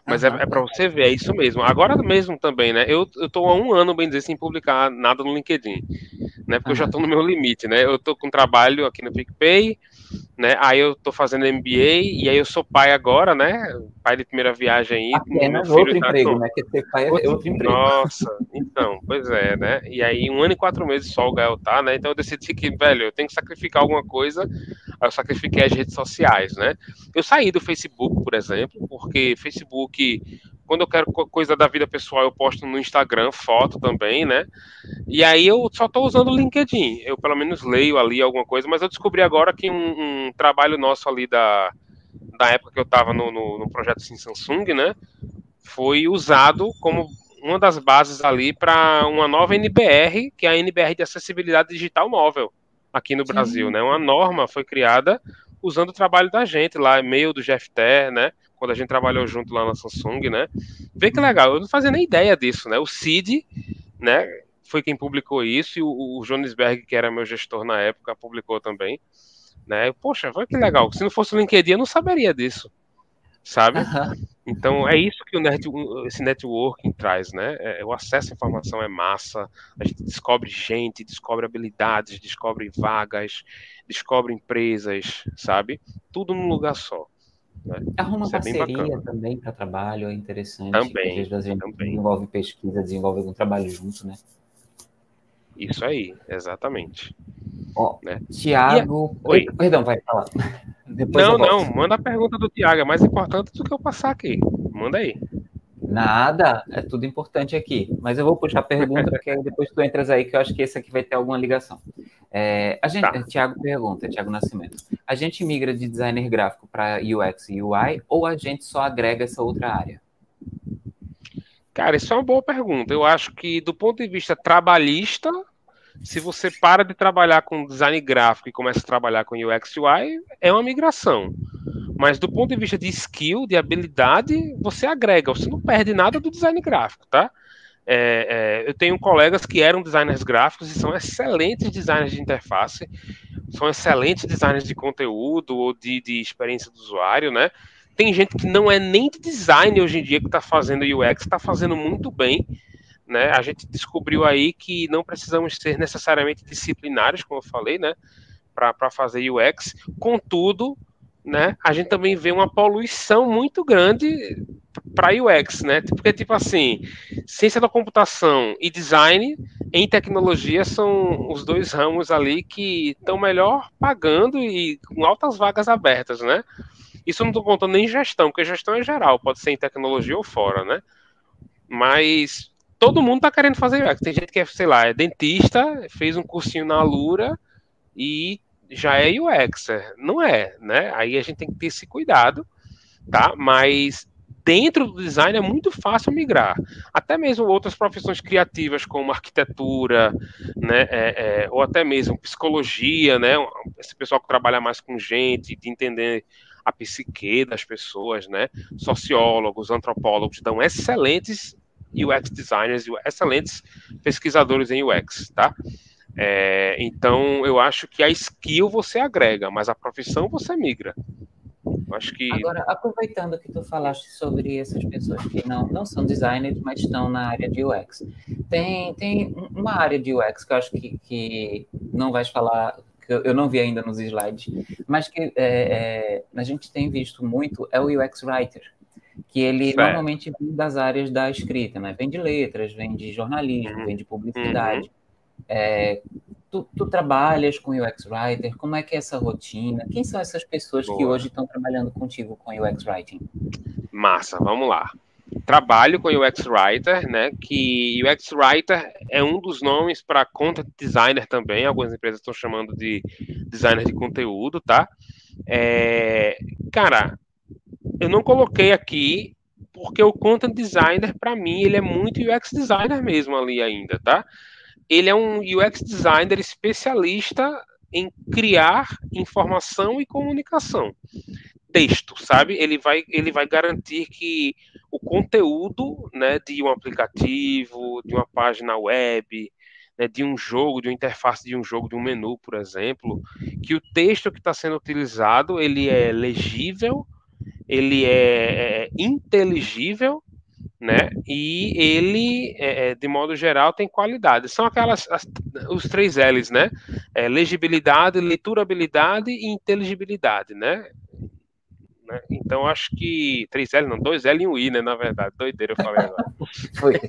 Mas é para você ver, é isso mesmo. Agora mesmo também, né? Eu tô há 1 ano, bem dizer, sem publicar nada no LinkedIn, né? Porque eu já tô no meu limite, né? Eu tô com trabalho aqui no PicPay, né? Aí eu tô fazendo MBA e aí eu sou pai agora, né? Pai de primeira viagem aí. Apenas meu filho outro tá emprego, com... né? Que ser pai é outro emprego. Nossa, então, pois é, né? E aí 1 ano e 4 meses só o Gael tá, né? Então eu decidi que, velho, eu tenho que sacrificar alguma coisa. Aí eu sacrifiquei as redes sociais, né? Eu saí do Facebook, por exemplo, porque Facebook, quando eu quero coisa da vida pessoal, eu posto no Instagram, foto também, né? E aí eu só tô usando o LinkedIn. Eu pelo menos leio ali alguma coisa, mas eu descobri agora que um trabalho nosso ali da época que eu tava no projeto Sim Samsung, né? Foi usado como uma das bases ali para uma nova NBR, que é a NBR de Acessibilidade Digital Móvel, aqui no Brasil, né? Uma norma foi criada usando o trabalho da gente lá, e-mail do GFT, né? Quando a gente trabalhou junto lá na Samsung, né? Vê que legal, eu não fazia nem ideia disso, né? O Cid, né? Foi quem publicou isso e o Jonesberg, que era meu gestor na época, publicou também, né? Poxa, foi que legal. Se não fosse o LinkedIn, eu não saberia disso, sabe? Então é isso que esse networking traz, né? O acesso à informação é massa, a gente descobre gente, descobre habilidades, descobre vagas, descobre empresas, sabe? Tudo num lugar só. Né? Arruma Isso é bem parceria bacana. também para trabalho, é interessante, que às Também, vezes a gente também. desenvolve pesquisa, desenvolve algum trabalho junto, né? Isso aí, exatamente. Ó, Né? Tiago... Oi. Perdão, vai falar. Depois eu Não, volto. não, manda a pergunta do Tiago, é mais importante do que eu passar aqui. Manda aí. Nada, é tudo importante aqui. Mas eu vou puxar a pergunta, porque aí depois tu entras aí, que eu acho que esse aqui vai ter alguma ligação. Tiago pergunta, Tiago Nascimento. A gente migra de designer gráfico para UX e UI ou a gente só agrega essa outra área? Cara, isso é uma boa pergunta. Eu acho que do ponto de vista trabalhista, se você para de trabalhar com design gráfico e começa a trabalhar com UX e UI, é uma migração. Mas do ponto de vista de skill, de habilidade, você agrega, você não perde nada do design gráfico, tá? Eu tenho colegas que eram designers gráficos e são excelentes designers de interface, são excelentes designers de conteúdo ou de experiência do usuário, né? Tem gente que não é nem de design hoje em dia que está fazendo UX, está fazendo muito bem, né? A gente descobriu aí que não precisamos ser necessariamente disciplinares, como eu falei, né? Para fazer UX. Contudo, né? A gente também vê uma poluição muito grande para UX, né? Porque, tipo assim, ciência da computação e design em tecnologia são os dois ramos ali que estão melhor pagando e com altas vagas abertas, né? Isso eu não estou contando nem gestão, porque gestão é geral, pode ser em tecnologia ou fora, né? Mas todo mundo está querendo fazer UX. Tem gente que é, sei lá, é dentista, fez um cursinho na Alura e já é UX. Não é, né? Aí a gente tem que ter esse cuidado, tá? Mas dentro do design é muito fácil migrar. Até mesmo outras profissões criativas como arquitetura, né? Ou até mesmo psicologia, né? Esse pessoal que trabalha mais com gente, de entender a psique das pessoas, né? Sociólogos, antropólogos dão excelentes UX designers, excelentes pesquisadores em UX, tá? Então, eu acho que a skill você agrega, mas a profissão você migra. Acho que... Agora, aproveitando que tu falaste sobre essas pessoas que não são designers, mas estão na área de UX. Tem uma área de UX que eu acho que não vais falar, que eu não vi ainda nos slides, mas que a gente tem visto muito, é o UX Writer, que ele normalmente vem das áreas da escrita, né? Vem de letras, vem de jornalismo, vem de publicidade. Tu trabalhas com UX Writer? Como é que é essa rotina? Quem são essas pessoas que hoje estão trabalhando contigo com UX Writing? Massa, vamos lá. Trabalho com UX Writer, né? Que UX Writer é um dos nomes para Content Designer também. Algumas empresas estão chamando de designer de conteúdo, tá? Cara, eu não coloquei aqui porque o Content Designer, para mim, ele é muito UX Designer mesmo ali ainda, tá? Ele é um UX Designer especialista em criar informação e comunicação. Texto, sabe? Ele vai garantir que o conteúdo, né, de um aplicativo, de uma página web, né, de um jogo, de uma interface de um jogo, de um menu, por exemplo, que o texto que está sendo utilizado, ele é legível, ele é inteligível, né? E ele, de modo geral, tem qualidade. São os 3 L's, né? Legibilidade, leiturabilidade e inteligibilidade, né? Então, acho que 3L, não, 2L e um I, né? Na verdade, doideira, eu falei agora. Foi.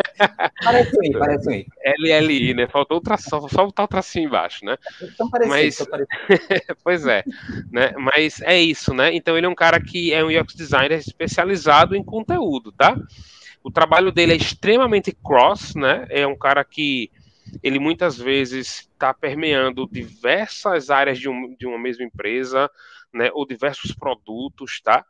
Parece um I, parece um I. LLI, né? Faltou o tração, só botar o tracinho embaixo, né? Então parece. Pois é, né? Mas é isso, né? Então ele é um cara que é um UX designer especializado em conteúdo, tá? O trabalho dele é extremamente cross, né? É um cara que ele muitas vezes está permeando diversas áreas de uma mesma empresa, né? Ou diversos produtos, tá?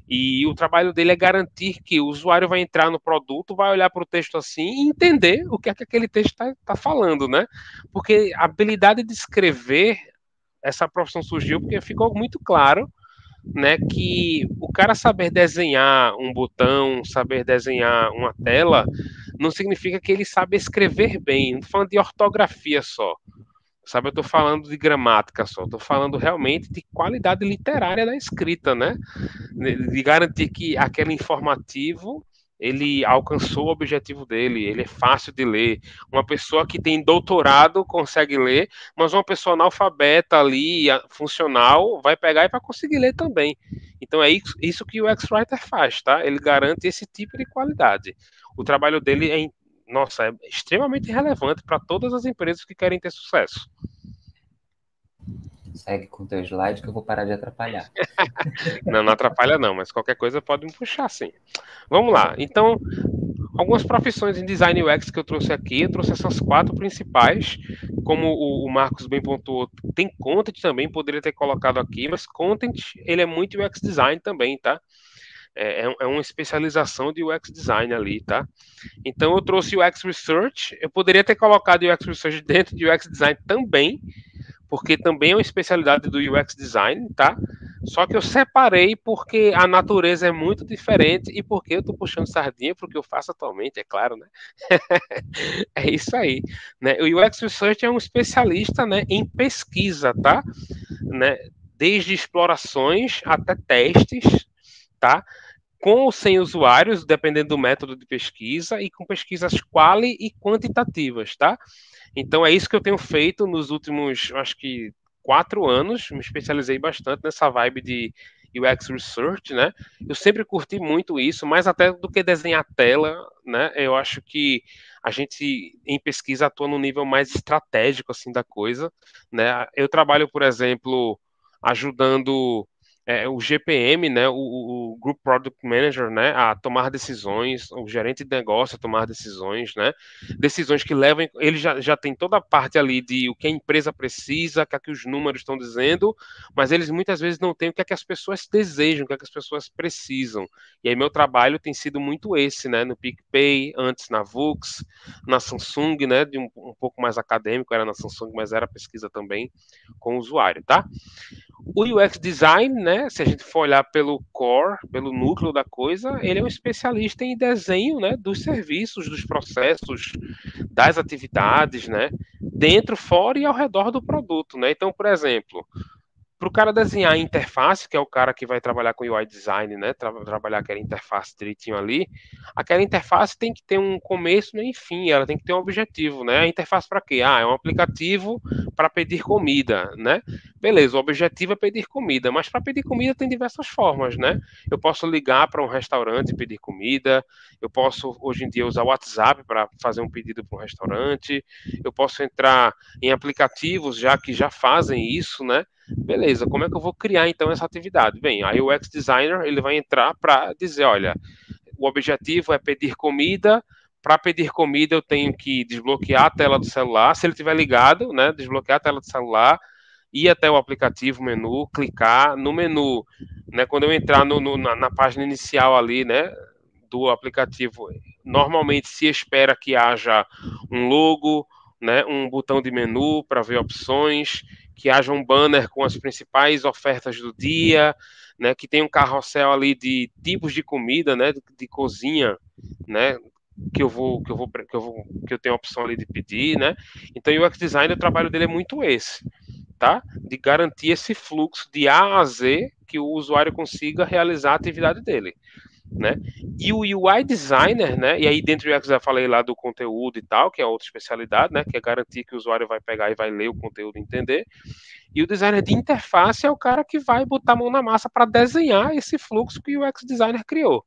E o trabalho dele é garantir que o usuário vai entrar no produto, vai olhar para o texto assim e entender o que é que aquele texto está falando, né? Porque a habilidade de escrever, essa profissão surgiu porque ficou muito claro, né, que o cara saber desenhar um botão, saber desenhar uma tela, não significa que ele sabe escrever bem. Não estou falando de ortografia só, sabe? Eu estou falando de gramática só. Estou falando realmente de qualidade literária da escrita, né? De garantir que aquele informativo ele alcançou o objetivo dele, ele é fácil de ler. Uma pessoa que tem doutorado consegue ler, mas uma pessoa analfabeta ali, funcional, vai pegar e vai conseguir ler também. Então é isso que o UX-Writer faz, tá? Ele garante esse tipo de qualidade. O trabalho dele é extremamente relevante para todas as empresas que querem ter sucesso. Segue com o teu slide que eu vou parar de atrapalhar. Não atrapalha não, mas qualquer coisa pode me puxar, sim. Vamos lá. Então, algumas profissões em Design UX que eu trouxe aqui, eu trouxe essas 4 principais, como o Marcos bem pontuou, tem Content também, poderia ter colocado aqui, mas Content, ele é muito UX Design também, tá? É uma especialização de UX Design ali, tá? Então, eu trouxe UX Research, eu poderia ter colocado UX Research dentro de UX Design também, porque também é uma especialidade do UX Design, tá? Só que eu separei porque a natureza é muito diferente e porque eu estou puxando sardinha para o que eu faço atualmente, é claro, né? É isso aí, né? O UX Research é um especialista, né, em pesquisa, tá? Né? Desde explorações até testes, tá? Com ou sem usuários, dependendo do método de pesquisa, e com pesquisas quali e quantitativas, tá? Então é isso que eu tenho feito nos últimos, acho que 4 anos, me especializei bastante nessa vibe de UX Research, né? Eu sempre curti muito isso, mais até do que desenhar tela, né? Eu acho que a gente em pesquisa atua no nível mais estratégico assim da coisa, né? Eu trabalho, por exemplo, ajudando o GPM, né, o Group Product Manager, né, a tomar decisões, o gerente de negócio a tomar decisões, né, decisões que levam, ele já tem toda a parte ali de o que a empresa precisa, o que, é que os números estão dizendo, mas eles muitas vezes não têm o que é que as pessoas desejam, o que é que as pessoas precisam. E aí meu trabalho tem sido muito esse, né, no PicPay, antes na Vux, na Samsung, né, de um pouco mais acadêmico, era na Samsung, mas era pesquisa também com o usuário, tá? O UX Design, né, se a gente for olhar pelo core, pelo núcleo da coisa, ele é um especialista em desenho, né, dos serviços, dos processos, das atividades, né, dentro, fora e ao redor do produto, né. Então, por exemplo, para o cara desenhar a interface, que é o cara que vai trabalhar com UI design, né, trabalhar aquela interface direitinho ali, aquela interface tem que ter um começo e fim, ela tem que ter um objetivo, né? A interface para quê? É um aplicativo para pedir comida, né? Beleza, o objetivo é pedir comida, mas para pedir comida tem diversas formas, né? Eu posso ligar para um restaurante e pedir comida, eu posso hoje em dia usar o WhatsApp para fazer um pedido para um restaurante, eu posso entrar em aplicativos já que já fazem isso, né? Beleza, como é que eu vou criar então essa atividade? Bem, aí o UX Designer ele vai entrar para dizer, olha, o objetivo é pedir comida, para pedir comida eu tenho que desbloquear a tela do celular, se ele estiver ligado, né, desbloquear a tela do celular, ir até o aplicativo, menu, clicar no menu, né, quando eu entrar na página inicial ali, né, do aplicativo, normalmente se espera que haja um logo, né, um botão de menu para ver opções, que haja um banner com as principais ofertas do dia, né, que tenha um carrossel ali de tipos de comida, né, de cozinha, né, que eu tenho a opção ali de pedir, né. Então o UX design, o trabalho dele é muito esse, tá? De garantir esse fluxo de A a Z que o usuário consiga realizar a atividade dele, né? E o UI designer, né? E aí dentro do UX eu já falei lá do conteúdo e tal, que é outra especialidade, né? Que é garantir que o usuário vai pegar e vai ler o conteúdo e entender. E o designer de interface é o cara que vai botar a mão na massa para desenhar esse fluxo que o UX designer criou,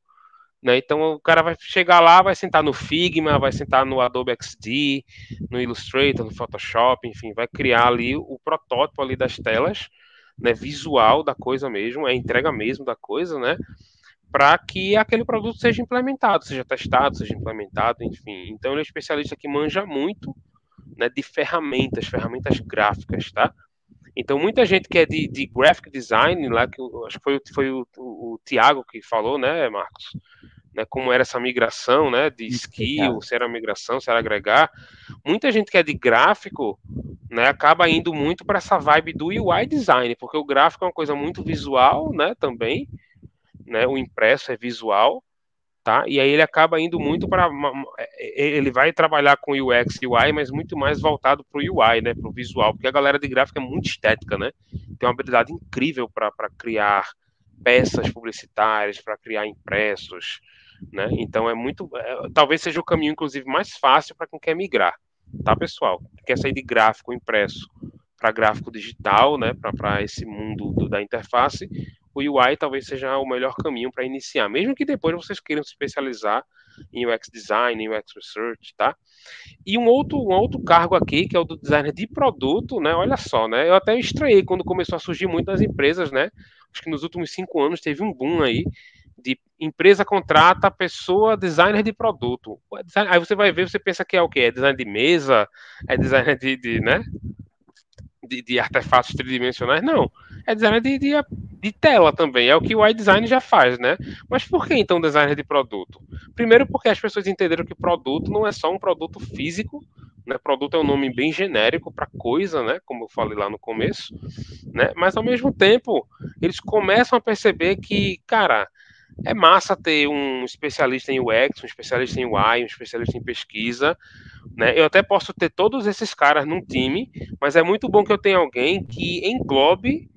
né? Então o cara vai chegar lá, vai sentar no Figma, vai sentar no Adobe XD, no Illustrator, no Photoshop, enfim, vai criar ali o protótipo ali das telas, né? Visual da coisa mesmo, é a entrega mesmo da coisa, né? Para que aquele produto seja implementado, seja testado, seja implementado, enfim. Então ele é um especialista que manja muito, né, de ferramentas gráficas, tá? Então muita gente que é de graphic design, lá que acho que foi o Thiago que falou, né, Marcos, né, como era essa migração, né, de skill, se era migração, se era agregar. Muita gente que é de gráfico, né, acaba indo muito para essa vibe do UI design, porque o gráfico é uma coisa muito visual, né, também, né, o impresso é visual, tá? E aí ele acaba indo muito para, ele vai trabalhar com UX e UI, mas muito mais voltado para o UI, né, para o visual, porque a galera de gráfica é muito estética, né? Tem uma habilidade incrível para criar peças publicitárias, para criar impressos, né? Então é muito, talvez seja o caminho inclusive mais fácil para quem quer migrar, tá, pessoal? Quer sair de gráfico impresso para gráfico digital, né, para esse mundo da interface, o UI talvez seja o melhor caminho para iniciar, mesmo que depois vocês queiram se especializar em UX Design, em UX Research, tá? E um outro cargo aqui, que é o do designer de produto, né? Olha só, né? Eu até estranhei quando começou a surgir muito nas empresas, né? Acho que nos últimos 5 anos teve um boom aí de empresa contrata pessoa designer de produto. Aí você vai ver, você pensa que é o quê? É design de mesa? É designer né? De artefatos tridimensionais? Não. É designer de tela também. É o que o iDesign já faz, né? Mas por que então designer de produto? Primeiro porque as pessoas entenderam que produto não é só um produto físico, né? Produto é um nome bem genérico para coisa, né? Como eu falei lá no começo, né? Mas ao mesmo tempo, eles começam a perceber que, cara, é massa ter um especialista em UX, um especialista em UI, um especialista em pesquisa, né? Eu até posso ter todos esses caras num time, mas é muito bom que eu tenha alguém que englobe,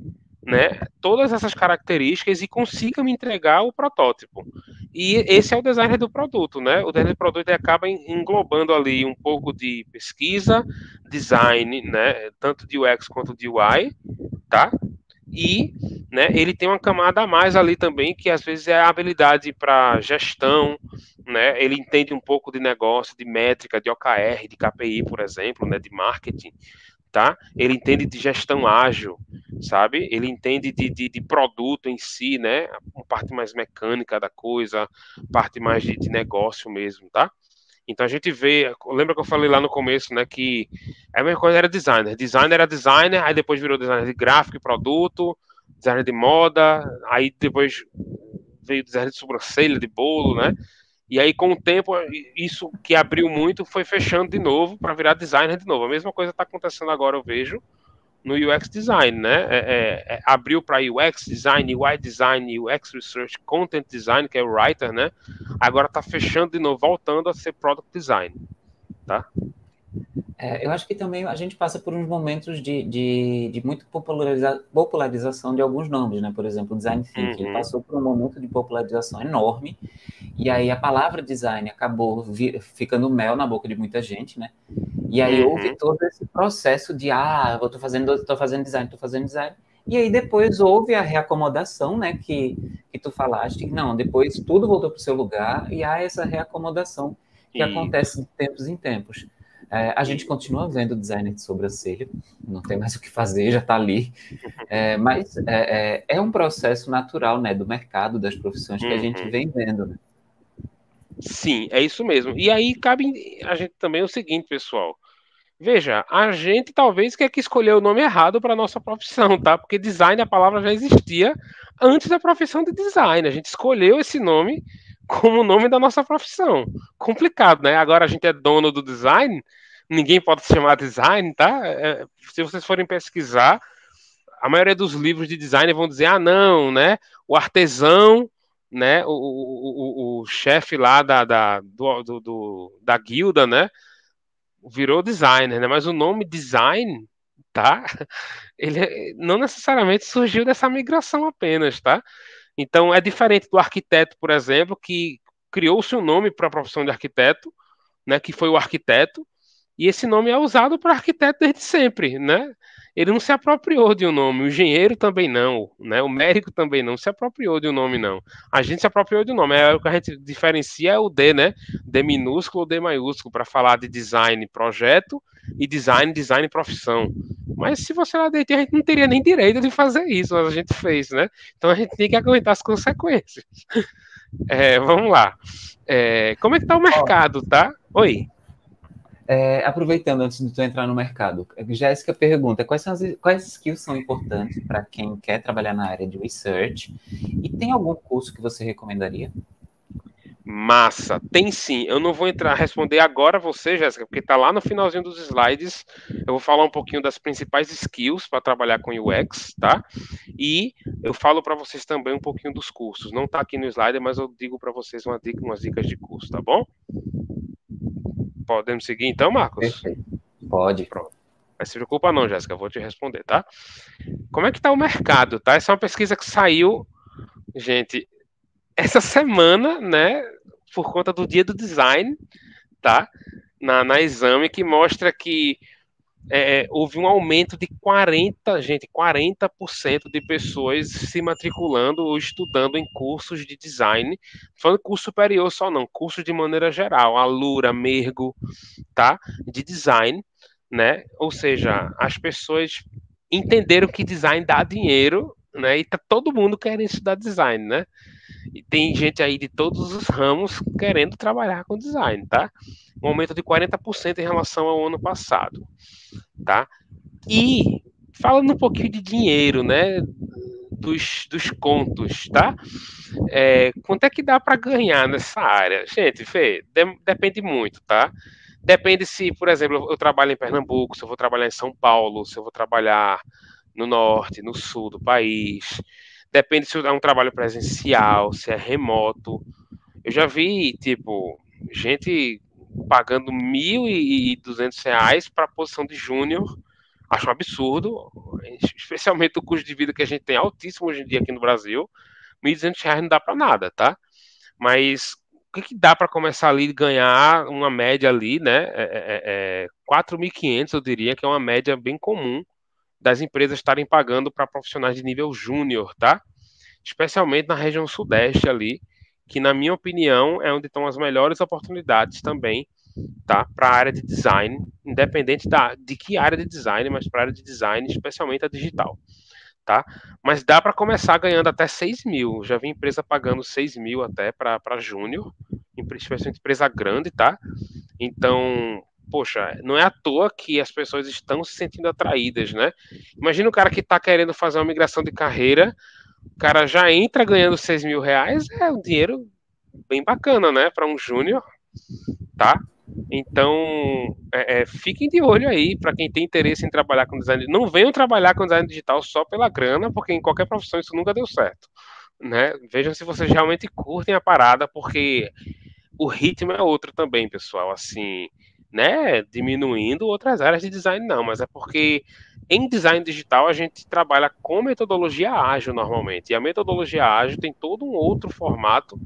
né, todas essas características e consiga me entregar o protótipo. E esse é o designer do produto, né? O designer do produto acaba englobando ali um pouco de pesquisa, design, né, tanto de UX quanto de UI, tá? E, né, ele tem uma camada a mais ali também, que às vezes é a habilidade para gestão, né? Ele entende um pouco de negócio, de métrica, de OKR, de KPI, por exemplo, né, de marketing, tá? Ele entende de gestão ágil, sabe? Ele entende de produto em si, né? A parte mais mecânica da coisa, parte mais de negócio mesmo, tá? Então a gente vê, lembra que eu falei lá no começo, né, que a mesma coisa era designer era designer, aí depois virou designer de gráfico e produto, designer de moda, aí depois veio designer de sobrancelha, de bolo, né? E aí com o tempo isso que abriu muito foi fechando de novo para virar designer de novo. A mesma coisa está acontecendo agora, eu vejo no UX design, né? Abriu para UX design, UI design, UX research, content design, que é o writer, né? Agora está fechando de novo, voltando a ser product design, tá? Eu acho que também a gente passa por uns momentos de muita popularização de alguns nomes, né? Por exemplo, o design thinking passou por um momento de popularização enorme, e aí a palavra design acabou ficando mel na boca de muita gente, né? E aí houve todo esse processo de, eu tô fazendo design. E aí depois houve a reacomodação, né? Que tu falaste, que não, depois tudo voltou para o seu lugar, e há essa reacomodação que acontece de tempos em tempos. A gente continua vendo designer de sobrancelha, não tem mais o que fazer, já está ali. Mas é um processo natural, né, do mercado, das profissões que a gente vem vendo, né? Sim, é isso mesmo. E aí cabe a gente também o seguinte, pessoal. Veja, a gente talvez quer que escolher o nome errado para nossa profissão, tá? Porque design, a palavra já existia antes da profissão de design. A gente escolheu esse nome como o nome da nossa profissão. Complicado, né? Agora a gente é dono do design, ninguém pode se chamar design, tá? Se vocês forem pesquisar, a maioria dos livros de design vão dizer, não, né? O artesão, né? O chefe lá da guilda, né? Virou designer, né? Mas o nome design tá? Ele não necessariamente surgiu dessa migração apenas, tá? Então, é diferente do arquiteto, por exemplo, que criou-se um nome para a profissão de arquiteto, né, que foi o arquiteto, e esse nome é usado para arquiteto desde sempre, né? Ele não se apropriou de um nome, o engenheiro também não, né? O médico também não se apropriou de um nome, não. A gente se apropriou de um nome, o que a gente diferencia é o D, né? D minúsculo ou D maiúsculo, para falar de design projeto e design profissão. Mas se você lá dentro, a gente não teria nem direito de fazer isso, mas a gente fez, né? Então a gente tem que aguentar as consequências. Vamos lá. Como é que tá o mercado, tá? Oi. Aproveitando, antes de tu entrar no mercado, Jéssica pergunta, quais skills são importantes para quem quer trabalhar na área de research? E tem algum curso que você recomendaria? Massa, tem sim. Eu não vou responder agora você, Jéssica, porque está lá no finalzinho dos slides. Eu vou falar um pouquinho das principais skills para trabalhar com UX, tá? E eu falo para vocês também um pouquinho dos cursos. Não está aqui no slide, mas eu digo para vocês umas dicas de curso, tá bom? Podemos seguir então, Marcos? Perfeito. Pode. Pronto. Mas se preocupa não, Jéssica, eu vou te responder, tá? Como é que está o mercado, tá? Essa é uma pesquisa que saiu, gente, essa semana, né, por conta do Dia do Design, tá? Na Exame, que mostra que houve um aumento de 40% de pessoas se matriculando ou estudando em cursos de design. Não falando curso superior só não, curso de maneira geral, Alura, Mergo, tá? De design, né? Ou seja, as pessoas entenderam que design dá dinheiro, né? E tá todo mundo querendo estudar design, né? E tem gente aí de todos os ramos querendo trabalhar com design, tá? Um aumento de 40% em relação ao ano passado, tá? E falando um pouquinho de dinheiro, né? Dos contos, tá? Quanto é que dá para ganhar nessa área? Gente, Fê, depende muito, tá? Depende se, por exemplo, eu trabalho em Pernambuco, se eu vou trabalhar em São Paulo, se eu vou trabalhar no norte, no sul do país. Depende se é um trabalho presencial, se é remoto. Eu já vi, tipo, gente pagando R$ 1.200 para a posição de júnior. Acho um absurdo, especialmente o custo de vida que a gente tem altíssimo hoje em dia aqui no Brasil. R$ 1.200 não dá para nada, tá? Mas o que dá para começar ali e ganhar uma média ali, né? 4.500, eu diria, que é uma média bem comum das empresas estarem pagando para profissionais de nível júnior, tá? Especialmente na região sudeste ali, que na minha opinião é onde estão as melhores oportunidades também, tá? Para a área de design, independente de que área de design, mas para a área de design, especialmente a digital, tá? Mas dá para começar ganhando até 6 mil. Já vi empresa pagando 6 mil até para júnior, especialmente empresa grande, tá? Então, poxa, não é à toa que as pessoas estão se sentindo atraídas, né? Imagina o cara que está querendo fazer uma migração de carreira, o cara já entra ganhando 6 mil reais, é um dinheiro bem bacana, né? Para um júnior, tá? Então, fiquem de olho aí para quem tem interesse em trabalhar com design. Não venham trabalhar com design digital só pela grana, porque em qualquer profissão isso nunca deu certo, né? Vejam se vocês realmente curtem a parada, porque o ritmo é outro também, pessoal. Assim, né? Diminuindo outras áreas de design, não, mas é porque em design digital a gente trabalha com metodologia ágil normalmente. E a metodologia ágil tem todo um outro formato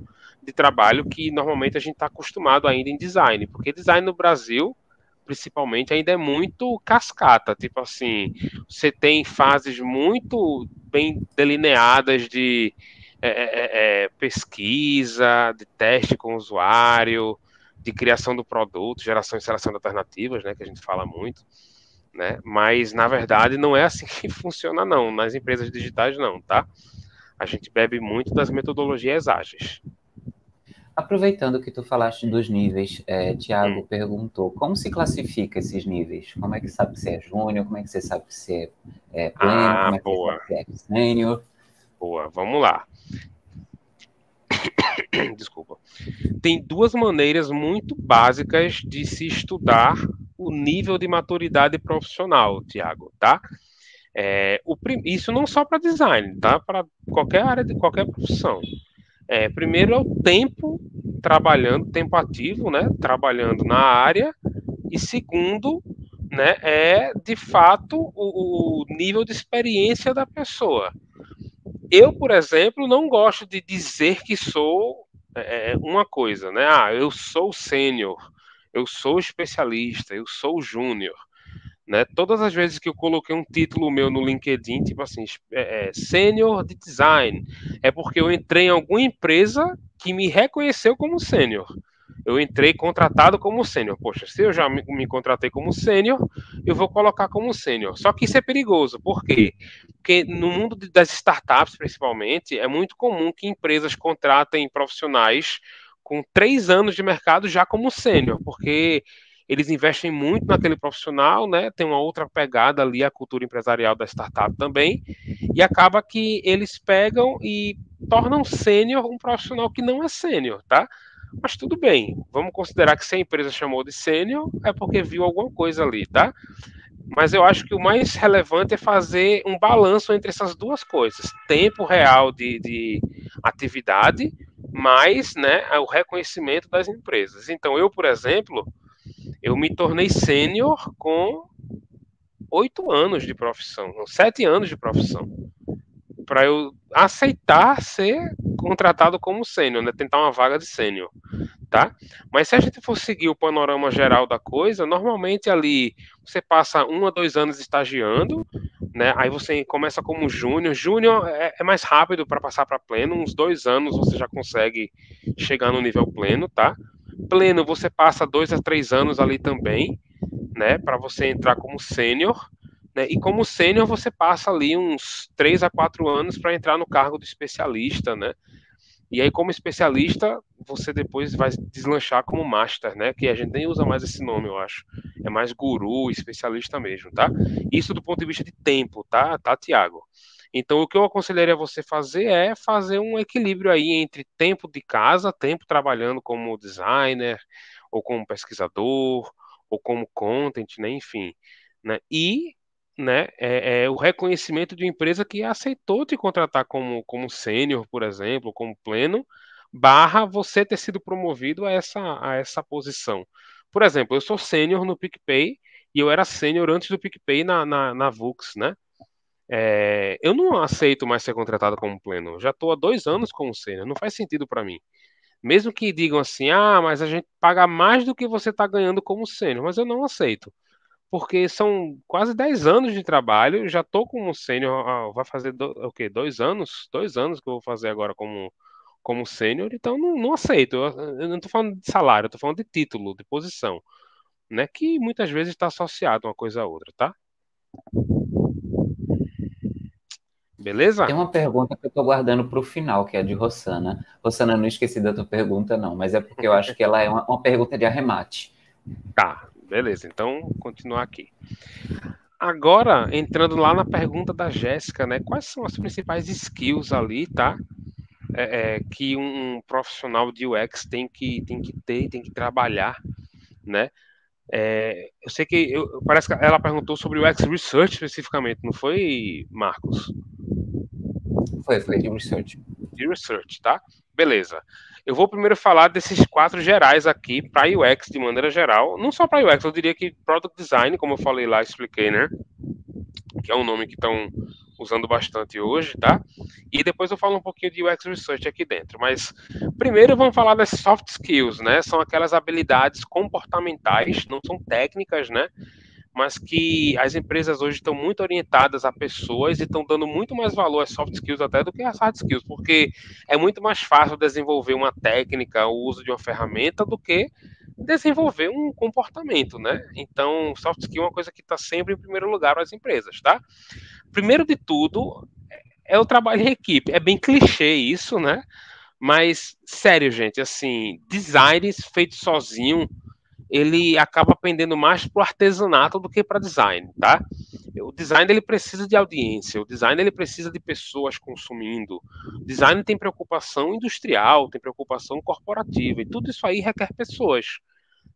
de trabalho que normalmente a gente está acostumado ainda em design, porque design no Brasil, principalmente, ainda é muito cascata. Tipo assim, você tem fases muito bem delineadas de pesquisa, de teste com o usuário, de criação do produto, geração e seleção de alternativas, né, que a gente fala muito, né? Mas na verdade não é assim que funciona não, nas empresas digitais não, tá? A gente bebe muito das metodologias ágeis. Aproveitando que tu falaste dos níveis, Tiago perguntou, como se classifica esses níveis? Como é que sabe se é júnior? Como é que você sabe se é pleno? Como é que você sabe se é sênior? Boa, vamos lá. Desculpa. Tem duas maneiras muito básicas de se estudar o nível de maturidade profissional, Tiago, tá? Isso não só para design, tá? Para qualquer área de qualquer profissão. Primeiro é o tempo trabalhando, tempo ativo, né? Trabalhando na área. E segundo, né, é de fato o nível de experiência da pessoa. Eu, por exemplo, não gosto de dizer que sou uma coisa, né? Eu sou sênior, eu sou especialista, eu sou júnior, né? Todas as vezes que eu coloquei um título meu no LinkedIn, tipo assim, sênior de design, é porque eu entrei em alguma empresa que me reconheceu como sênior. Eu entrei contratado como sênior. Poxa, se eu já me contratei como sênior, eu vou colocar como sênior. Só que isso é perigoso. Por quê? Porque no mundo das startups, principalmente, é muito comum que empresas contratem profissionais com 3 anos de mercado já como sênior, porque eles investem muito naquele profissional, né? Tem uma outra pegada ali, a cultura empresarial da startup também, e acaba que eles pegam e tornam sênior um profissional que não é sênior, tá? Mas tudo bem, vamos considerar que se a empresa chamou de sênior, é porque viu alguma coisa ali, tá? Mas eu acho que o mais relevante é fazer um balanço entre essas duas coisas. Tempo real de atividade, mais, né, o reconhecimento das empresas. Então, eu, por exemplo, eu me tornei sênior com 8 anos de profissão, 7 anos de profissão, para eu aceitar ser contratado como sênior, né, tentar uma vaga de sênior. Tá? Mas se a gente for seguir o panorama geral da coisa, normalmente ali você passa 1 a 2 anos estagiando, né? Aí você começa como júnior. Júnior é mais rápido para passar para pleno, uns 2 anos você já consegue chegar no nível pleno, tá? Pleno você passa 2 a 3 anos ali também, né? Para você entrar como sênior. Né? E como sênior você passa ali uns 3 a 4 anos para entrar no cargo de especialista, né? E aí, como especialista, você depois vai deslanchar como master, né? Que a gente nem usa mais esse nome, eu acho. É mais guru, especialista mesmo, tá? Isso do ponto de vista de tempo, tá, Tiago? Então, o que eu aconselharia você fazer é fazer um equilíbrio aí entre tempo de casa, tempo trabalhando como designer, ou como pesquisador, ou como content, né? Enfim, né? E né, o reconhecimento de uma empresa que aceitou te contratar como sênior, por exemplo, como pleno, barra você ter sido promovido a essa posição. Por exemplo, eu sou sênior no PicPay e eu era sênior antes do PicPay na Vux, né? Eu não aceito mais ser contratado como pleno. Eu já estou há 2 anos como sênior, não faz sentido para mim. Mesmo que digam assim, mas a gente paga mais do que você está ganhando como sênior, mas eu não aceito porque são quase 10 anos de trabalho, já estou como sênior, vai fazer o quê? 2 anos? 2 anos que eu vou fazer agora como sênior, então não aceito. Eu não estou falando de salário, eu estou falando de título, de posição, né? Que muitas vezes está associado uma coisa a outra, tá? Beleza? Tem uma pergunta que eu estou guardando para o final, que é de Rossana. Rossana, não esqueci da tua pergunta, não, mas é porque eu acho que ela é uma pergunta de arremate. Tá, beleza. Então, continuar aqui. Agora, entrando lá na pergunta da Jéssica, né? Quais são as principais skills ali, tá? Que um profissional de UX tem que ter, tem que trabalhar, né? Eu sei que parece que ela perguntou sobre o UX Research especificamente, não foi, Marcos? Foi de research. De research, tá? Beleza. Eu vou primeiro falar desses 4 gerais aqui para UX de maneira geral, não só para UX, eu diria que Product Design, como eu falei lá, expliquei, né? Que é um nome que estão usando bastante hoje, tá? E depois eu falo um pouquinho de UX Research aqui dentro. Mas primeiro vamos falar das soft skills, né? São aquelas habilidades comportamentais, não são técnicas, né? Mas que as empresas hoje estão muito orientadas a pessoas e estão dando muito mais valor às soft skills até do que às hard skills, porque é muito mais fácil desenvolver uma técnica, o uso de uma ferramenta, do que desenvolver um comportamento, né? Então, soft skill é uma coisa que está sempre em primeiro lugar nas empresas, tá? Primeiro de tudo, é o trabalho em equipe. É bem clichê isso, né? Mas, sério, gente, assim, designs feitos sozinho, ele acaba pendendo mais para o artesanato do que para design, tá? O design ele precisa de audiência, o design ele precisa de pessoas consumindo. O design tem preocupação industrial, tem preocupação corporativa, e tudo isso aí requer pessoas,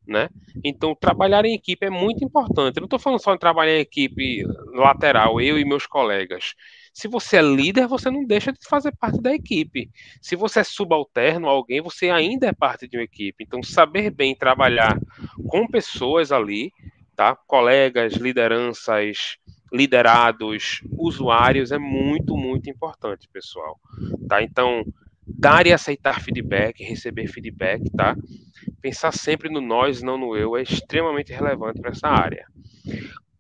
né? Então, trabalhar em equipe é muito importante. Eu não estou falando só em trabalhar em equipe lateral, eu e meus colegas. Se você é líder, você não deixa de fazer parte da equipe. Se você é subalterno a alguém, você ainda é parte de uma equipe. Então, saber bem trabalhar com pessoas ali, tá? Colegas, lideranças, liderados, usuários, é muito, muito importante, pessoal, tá? Então, dar e aceitar feedback, receber feedback, tá? Pensar sempre no nós, não no eu, é extremamente relevante para essa área.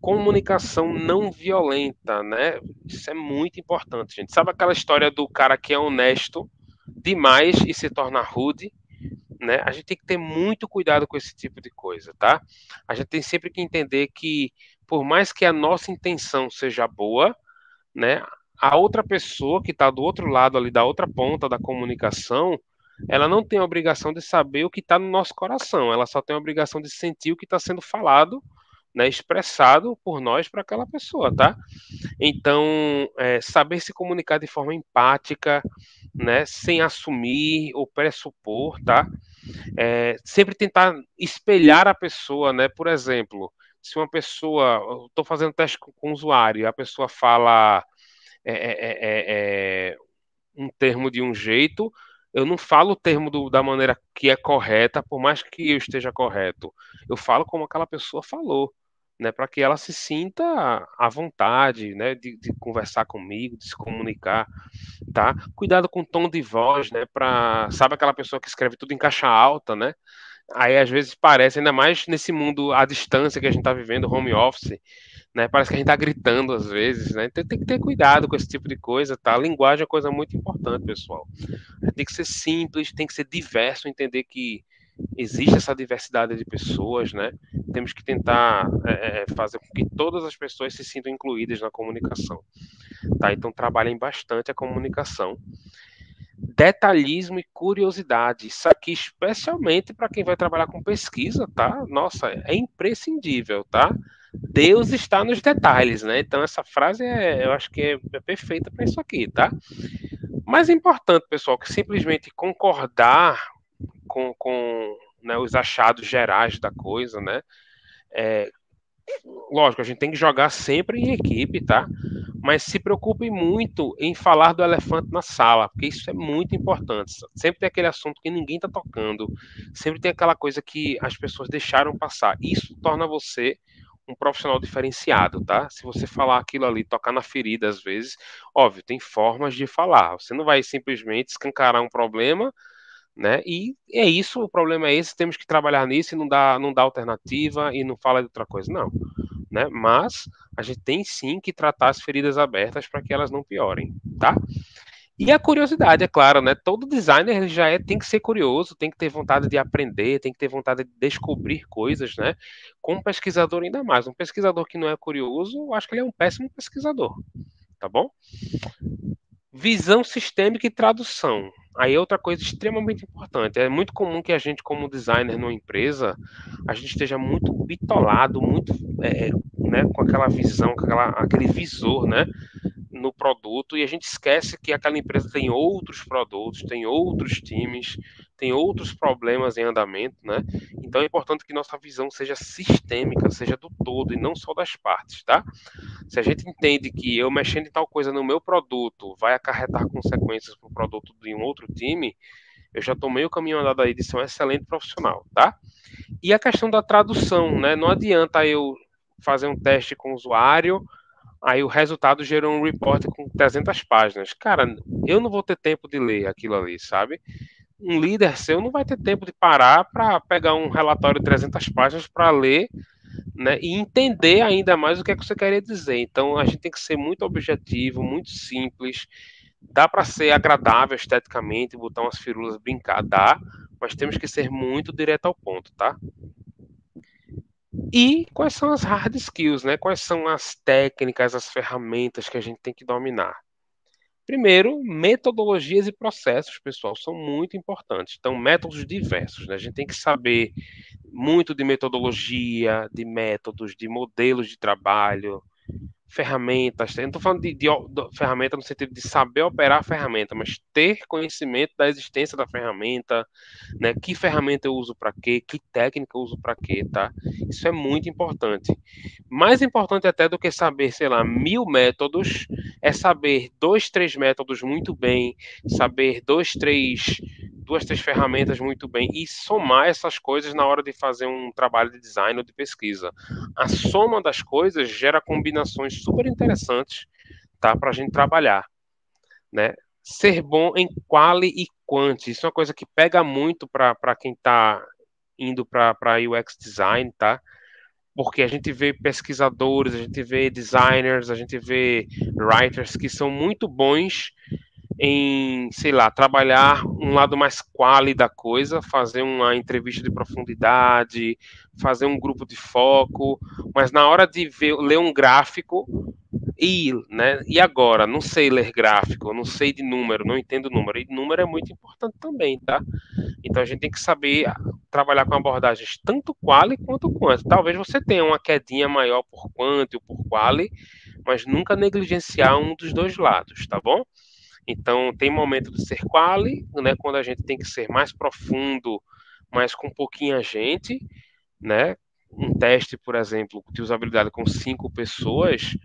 Comunicação não violenta, né? Isso é muito importante, gente. Sabe aquela história do cara que é honesto demais e se torna rude, né? A gente tem que ter muito cuidado com esse tipo de coisa, tá? A gente tem sempre que entender que, por mais que a nossa intenção seja boa, né? A outra pessoa que está do outro lado ali, da outra ponta da comunicação, ela não tem a obrigação de saber o que está no nosso coração, ela só tem a obrigação de sentir o que está sendo falado, né, expressado por nós para aquela pessoa, tá? Então, saber se comunicar de forma empática, né, sem assumir ou pressupor, tá? Sempre tentar espelhar a pessoa, né? Por exemplo, se uma pessoa, eu estou fazendo teste com o usuário, e a pessoa fala um termo de um jeito, eu não falo o termo da maneira que é correta, por mais que eu esteja correto. Eu falo como aquela pessoa falou, né, para que ela se sinta à vontade, né, de conversar comigo, de se comunicar, tá? Cuidado com o tom de voz, né, sabe aquela pessoa que escreve tudo em caixa alta, né? Aí às vezes parece, ainda mais nesse mundo à distância que a gente está vivendo, home office, né? Parece que a gente está gritando às vezes, né? Então tem que ter cuidado com esse tipo de coisa, tá? A linguagem é coisa muito importante, pessoal. Tem que ser simples, tem que ser diverso, entender que existe essa diversidade de pessoas, né? Temos que tentar fazer com que todas as pessoas se sintam incluídas na comunicação, tá? Então trabalhem bastante a comunicação. Detalhismo e curiosidade, isso aqui especialmente para quem vai trabalhar com pesquisa, tá? Nossa, é imprescindível, tá? Deus está nos detalhes, né? Então essa frase eu acho que é perfeita para isso aqui, tá? Mais importante, pessoal, que simplesmente concordar com né, os achados gerais da coisa, né? Lógico, a gente tem que jogar sempre em equipe, tá? Mas se preocupe muito em falar do elefante na sala, porque isso é muito importante. Sempre tem aquele assunto que ninguém está tocando, sempre tem aquela coisa que as pessoas deixaram passar. Isso torna você um profissional diferenciado, tá? Se você falar aquilo ali, tocar na ferida às vezes, óbvio, tem formas de falar. Você não vai simplesmente escancarar um problema, né? E é isso, o problema é esse, temos que trabalhar nisso e não dá alternativa e não fala de outra coisa, não, né? Mas a gente tem sim que tratar as feridas abertas para que elas não piorem, tá? E a curiosidade, é claro, né? Todo designer tem que ser curioso, tem que ter vontade de aprender, tem que ter vontade de descobrir coisas, né? Como pesquisador ainda mais. Um pesquisador que não é curioso, eu acho que ele é um péssimo pesquisador, tá bom? Visão sistêmica e tradução. Aí é outra coisa extremamente importante. É muito comum que a gente, como designer numa empresa, a gente esteja muito bitolado, muito né, com aquela visão, com aquele visor, né, no produto, e a gente esquece que aquela empresa tem outros produtos, tem outros times, tem outros problemas em andamento, né? Então é importante que nossa visão seja sistêmica, seja do todo e não só das partes, tá? Se a gente entende que eu mexendo em tal coisa no meu produto vai acarretar consequências para o produto de um outro time, eu já tomei o caminho andado aí de ser um excelente profissional, tá? E a questão da tradução, né? Não adianta eu fazer um teste com o usuário, aí o resultado gerou um report com 300 páginas. Cara, eu não vou ter tempo de ler aquilo ali, sabe? Um líder seu não vai ter tempo de parar para pegar um relatório de 300 páginas para ler, né, e entender ainda mais o que é que você queria dizer. Então a gente tem que ser muito objetivo, muito simples. Dá para ser agradável esteticamente, botar umas firulas, brincar, dá, mas temos que ser muito direto ao ponto, tá? E quais são as hard skills, né? Quais são as técnicas, as ferramentas que a gente tem que dominar? Primeiro, metodologias e processos, pessoal, são muito importantes. Então, métodos diversos, né? A gente tem que saber muito de metodologia, de métodos, de modelos de trabalho, ferramentas. Eu não estou falando de ferramenta no sentido de saber operar a ferramenta, mas ter conhecimento da existência da ferramenta, né? Que ferramenta eu uso para quê, que técnica eu uso para quê, tá? Isso é muito importante. Mais importante até do que saber, sei lá, 1000 métodos, é saber 2, 3 métodos muito bem, saber 2, 3 2, 3 ferramentas muito bem e somar essas coisas na hora de fazer um trabalho de design ou de pesquisa. A soma das coisas gera combinações super interessantes, tá, para a gente trabalhar, né? Ser bom em quali e quanti, isso é uma coisa que pega muito para quem está indo para UX design, tá? Porque a gente vê pesquisadores, a gente vê designers, a gente vê writers que são muito bons em, sei lá, trabalhar um lado mais quali da coisa, fazer uma entrevista de profundidade, fazer um grupo de foco, mas na hora de ler um gráfico, né, e agora? Não sei ler gráfico, não sei de número, não entendo número, e número é muito importante também, tá? Então a gente tem que saber trabalhar com abordagens tanto quali quanto quanto. Talvez você tenha uma quedinha maior por quanto ou por quali, mas nunca negligenciar um dos dois lados, tá bom? Então tem momento de ser quali, né, quando a gente tem que ser mais profundo, mas com pouquinha gente, né? Um teste, por exemplo, de usabilidade com 5 pessoas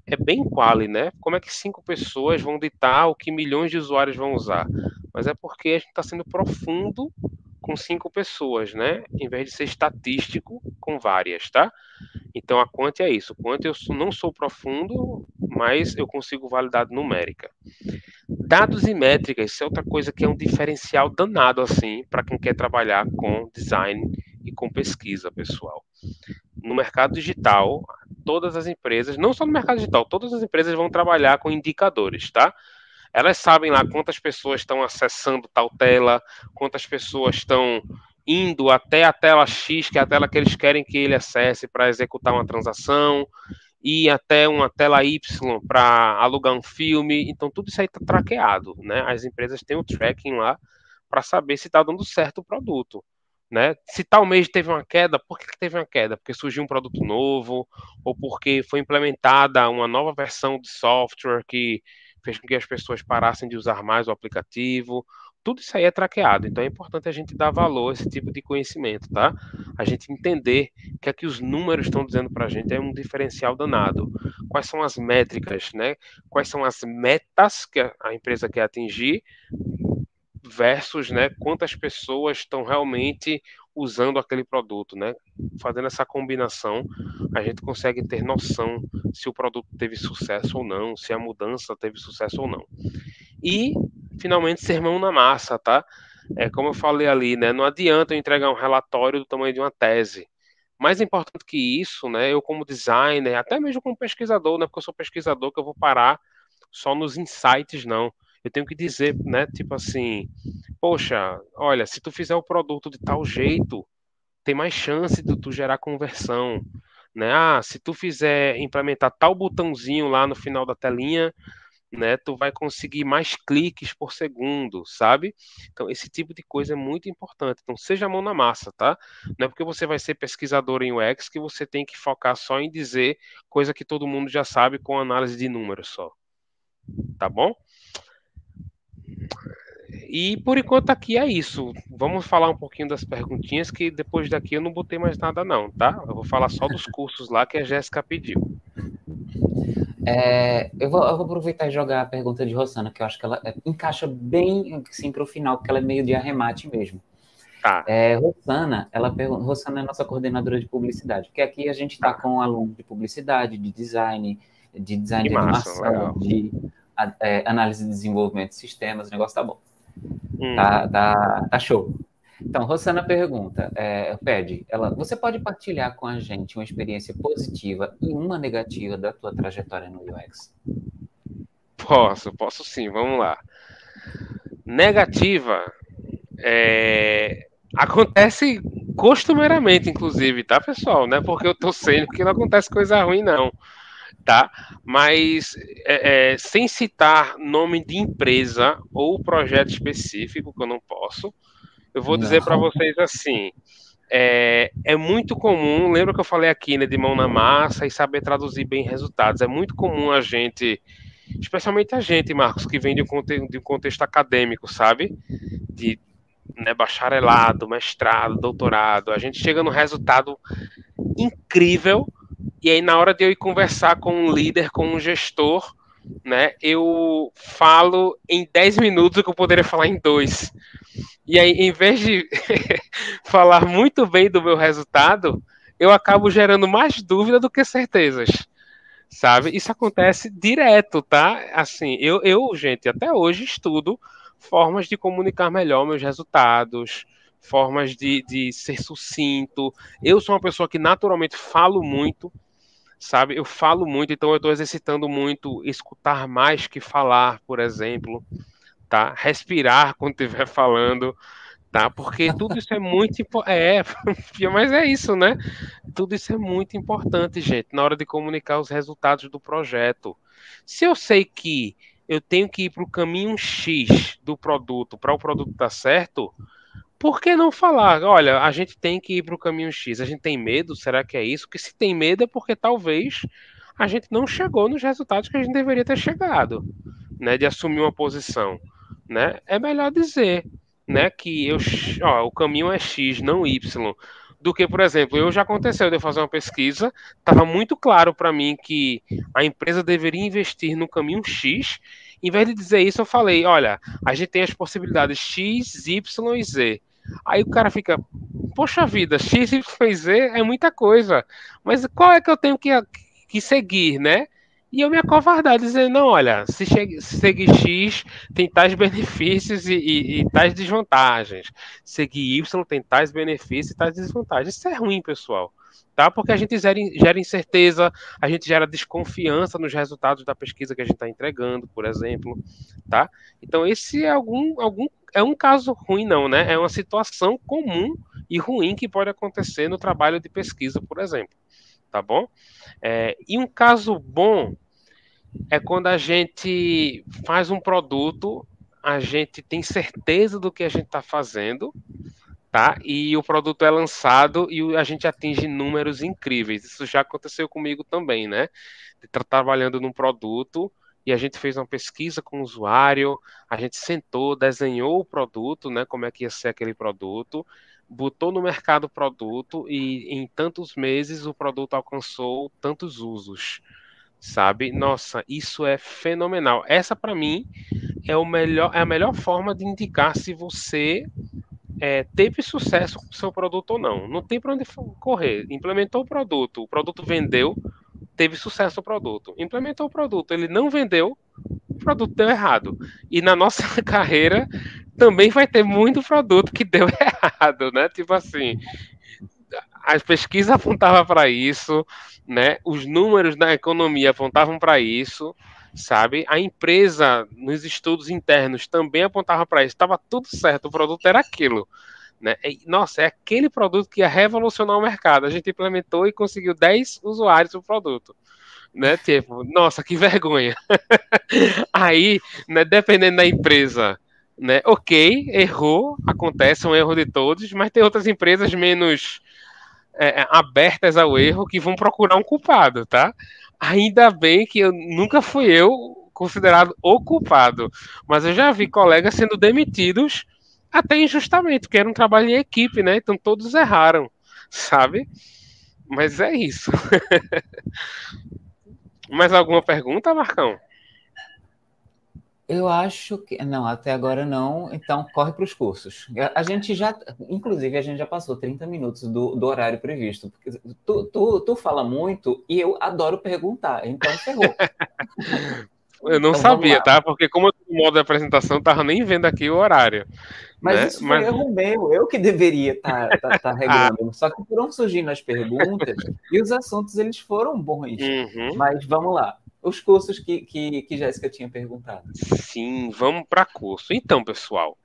é bem quali, né? Como é que 5 pessoas vão ditar o que milhões de usuários vão usar? Mas é porque a gente está sendo profundo com 5 pessoas, né? Em vez de ser estatístico com várias, tá? Então a quant é isso. Quant eu não sou profundo, mas eu consigo validade numérica. Dados e métricas, isso é outra coisa que é um diferencial danado assim para quem quer trabalhar com design e com pesquisa, pessoal. No mercado digital, todas as empresas, não só no mercado digital, todas as empresas vão trabalhar com indicadores, tá? Elas sabem lá quantas pessoas estão acessando tal tela, quantas pessoas estão indo até a tela X, que é a tela que eles querem que ele acesse para executar uma transação, e até uma tela Y para alugar um filme. Então, tudo isso aí está traqueado, né? As empresas têm o tracking lá para saber se está dando certo o produto. Né? Se tal mês teve uma queda, por que teve uma queda? Porque surgiu um produto novo, ou porque foi implementada uma nova versão de software que fez com que as pessoas parassem de usar mais o aplicativo. Tudo isso aí é traqueado, então é importante a gente dar valor a esse tipo de conhecimento, tá? A gente entender que é que os números estão dizendo para a gente é um diferencial danado. Quais são as métricas, né? Quais são as metas que a empresa quer atingir versus, né, quantas pessoas estão realmente usando aquele produto, né? Fazendo essa combinação, a gente consegue ter noção se o produto teve sucesso ou não, se a mudança teve sucesso ou não. E, finalmente, ser mão na massa, tá? É como eu falei ali, né? Não adianta eu entregar um relatório do tamanho de uma tese. Mais importante que isso, né? Eu como designer, até mesmo como pesquisador, não é porque eu sou pesquisador que eu vou parar só nos insights, não. Eu tenho que dizer, né? Tipo assim, poxa, olha, se tu fizer o produto de tal jeito, tem mais chance de tu gerar conversão, né? Ah, se tu fizer implementar tal botãozinho lá no final da telinha, né, tu vai conseguir mais cliques por segundo, sabe? Então, esse tipo de coisa é muito importante. Então, seja a mão na massa, tá? Não é porque você vai ser pesquisador em UX que você tem que focar só em dizer coisa que todo mundo já sabe com análise de números só. Tá bom? E por enquanto aqui é isso. Vamos falar um pouquinho das perguntinhas, que depois daqui eu não botei mais nada não, tá? Eu vou falar só dos cursos lá que a Jéssica pediu. Eu vou aproveitar e jogar a pergunta de Rosana, que eu acho que ela encaixa bem assim, para o final, porque ela é meio de arremate mesmo. Tá. Rosana, ela pergunta, Rosana é nossa coordenadora de publicidade, porque aqui a gente está com aluno de publicidade, de design de animação, de análise de desenvolvimento de sistemas, o negócio tá bom. Tá show. Então, Rosana pergunta, você pode partilhar com a gente uma experiência positiva e uma negativa da tua trajetória no UX? Posso sim, vamos lá. Negativa, acontece costumeiramente, inclusive, tá, pessoal? Não é porque eu tô sendo que não acontece coisa ruim, não, tá? Mas, sem citar nome de empresa ou projeto específico, que eu não posso, eu vou dizer para vocês assim, é muito comum, lembra que eu falei aqui, né, de mão na massa e saber traduzir bem resultados. É muito comum a gente, especialmente a gente, Marcos, que vem de um contexto acadêmico, sabe? De, né, bacharelado, mestrado, doutorado. A gente chega no resultado incrível e aí na hora de eu ir conversar com um líder, com um gestor, né, eu falo em 10 minutos o que eu poderia falar em 2. E aí, em vez de falar muito bem do meu resultado, eu acabo gerando mais dúvida do que certezas, sabe? Isso acontece direto, tá? Assim, gente, até hoje estudo formas de comunicar melhor meus resultados, formas de ser sucinto. Eu sou uma pessoa que naturalmente falo muito, sabe? Eu falo muito, então eu estou exercitando muito escutar mais que falar, por exemplo, tá? Respirar quando estiver falando, tá? Porque tudo isso é muito mas é isso, né? Tudo isso é muito importante, gente, na hora de comunicar os resultados do projeto. Se eu sei que eu tenho que ir para o caminho X do produto para o produto dar certo, por que não falar? Olha, a gente tem que ir para o caminho X. A gente tem medo? Será que é isso? Porque se tem medo é porque talvez a gente não chegou nos resultados que a gente deveria ter chegado, né? De assumir uma posição, né? É melhor dizer, né? Que o caminho é X, não Y. Do que, por exemplo, já aconteceu de eu fazer uma pesquisa, estava muito claro para mim que a empresa deveria investir no caminho X. Em vez de dizer isso, eu falei: olha, a gente tem as possibilidades X, Y e Z. Aí o cara fica, poxa vida, X, Y e Z é muita coisa, mas qual é que eu tenho que seguir, né? E eu me acovardar, dizendo, não, olha, se seguir X tem tais benefícios e tais desvantagens. Seguir Y tem tais benefícios e tais desvantagens. Isso é ruim, pessoal, tá? Porque a gente gera incerteza, a gente gera desconfiança nos resultados da pesquisa que a gente está entregando, por exemplo, tá? Então esse é um caso ruim, não, né? É uma situação comum e ruim que pode acontecer no trabalho de pesquisa, por exemplo, tá bom? E um caso bom é quando a gente faz um produto, a gente tem certeza do que a gente está fazendo, tá? E o produto é lançado e a gente atinge números incríveis. Isso já aconteceu comigo também, né? De estar trabalhando num produto e a gente fez uma pesquisa com o usuário, a gente sentou, desenhou o produto, né? Como é que ia ser aquele produto, botou no mercado o produto e em tantos meses o produto alcançou tantos usos, sabe? Nossa, isso é fenomenal. Essa para mim é a melhor forma de indicar se você teve sucesso com o seu produto ou não. Não tem para onde correr. Implementou o produto vendeu, teve sucesso o produto. Implementou o produto, ele não vendeu, o produto deu errado. E na nossa carreira também vai ter muito produto que deu errado, né? Tipo assim, as pesquisas apontavam para isso, né? Os números da economia apontavam para isso, sabe? A empresa, nos estudos internos, também apontava para isso. Estava tudo certo, o produto era aquilo. Né? Nossa, é aquele produto que ia revolucionar o mercado. A gente implementou e conseguiu 10 usuários do produto. Né? Tipo, nossa, que vergonha. Aí, né, dependendo da empresa, né? Ok, errou, acontece um erro de todos, mas tem outras empresas menos abertas ao erro que vão procurar um culpado, tá? Ainda bem que nunca fui eu considerado o culpado, mas eu já vi colegas sendo demitidos até injustamente, porque era um trabalho em equipe, né? Então todos erraram, sabe? Mas é isso. Mais alguma pergunta, Marcão? Eu acho que. Não, até agora não. Então, corre para os cursos. A gente já. Inclusive, a gente já passou 30 minutos do horário previsto. Porque tu fala muito e eu adoro perguntar. Então, ferrou. Eu não Então, sabia, tá? Porque como eu tô no modo de apresentação, eu tava nem vendo aqui o horário. Mas né? isso foi erro meu. Eu que deveria estar regrando. Só que foram surgindo as perguntas e os assuntos, eles foram bons. Uhum. Mas vamos lá. Os cursos que Jéssica tinha perguntado. Sim, vamos para curso. Então, pessoal,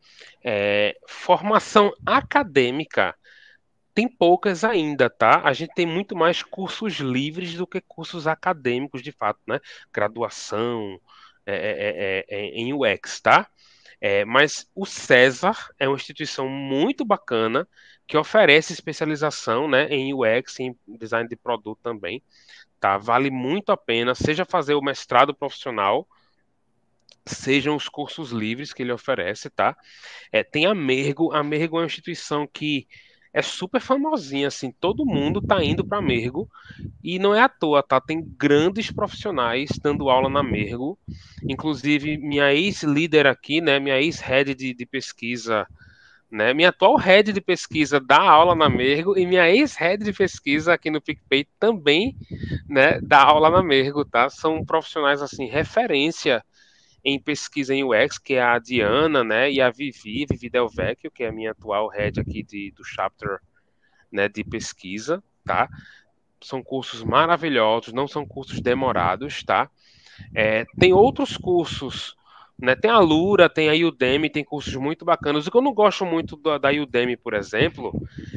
formação acadêmica tem poucas ainda, tá? A gente tem muito mais cursos livres do que cursos acadêmicos, de fato, né? Graduação em UX, tá? Mas o César é uma instituição muito bacana que oferece especialização, né, em UX, em design de produto também, tá? Vale muito a pena, seja fazer o mestrado profissional, sejam os cursos livres que ele oferece, tá? Tem a Mergo é uma instituição que é super famosinha, assim, todo mundo tá indo para Mergo e não é à toa, tá? Tem grandes profissionais dando aula na Mergo, inclusive minha ex-líder aqui, né, minha ex-head de pesquisa né? Minha atual head de pesquisa dá aula na Mergo e minha ex-head de pesquisa aqui no PicPay também, né, dá aula na Mergo, tá? São profissionais, assim, referência em pesquisa em UX, que é a Diana, né, e a Vivi Del Vecchio, que é a minha atual head aqui do chapter, né, de pesquisa, tá? São cursos maravilhosos, não são cursos demorados, tá? Tem outros cursos, né? Tem a Lura, tem a Udemy, tem cursos muito bacanas. O que eu não gosto muito da Udemy, por exemplo,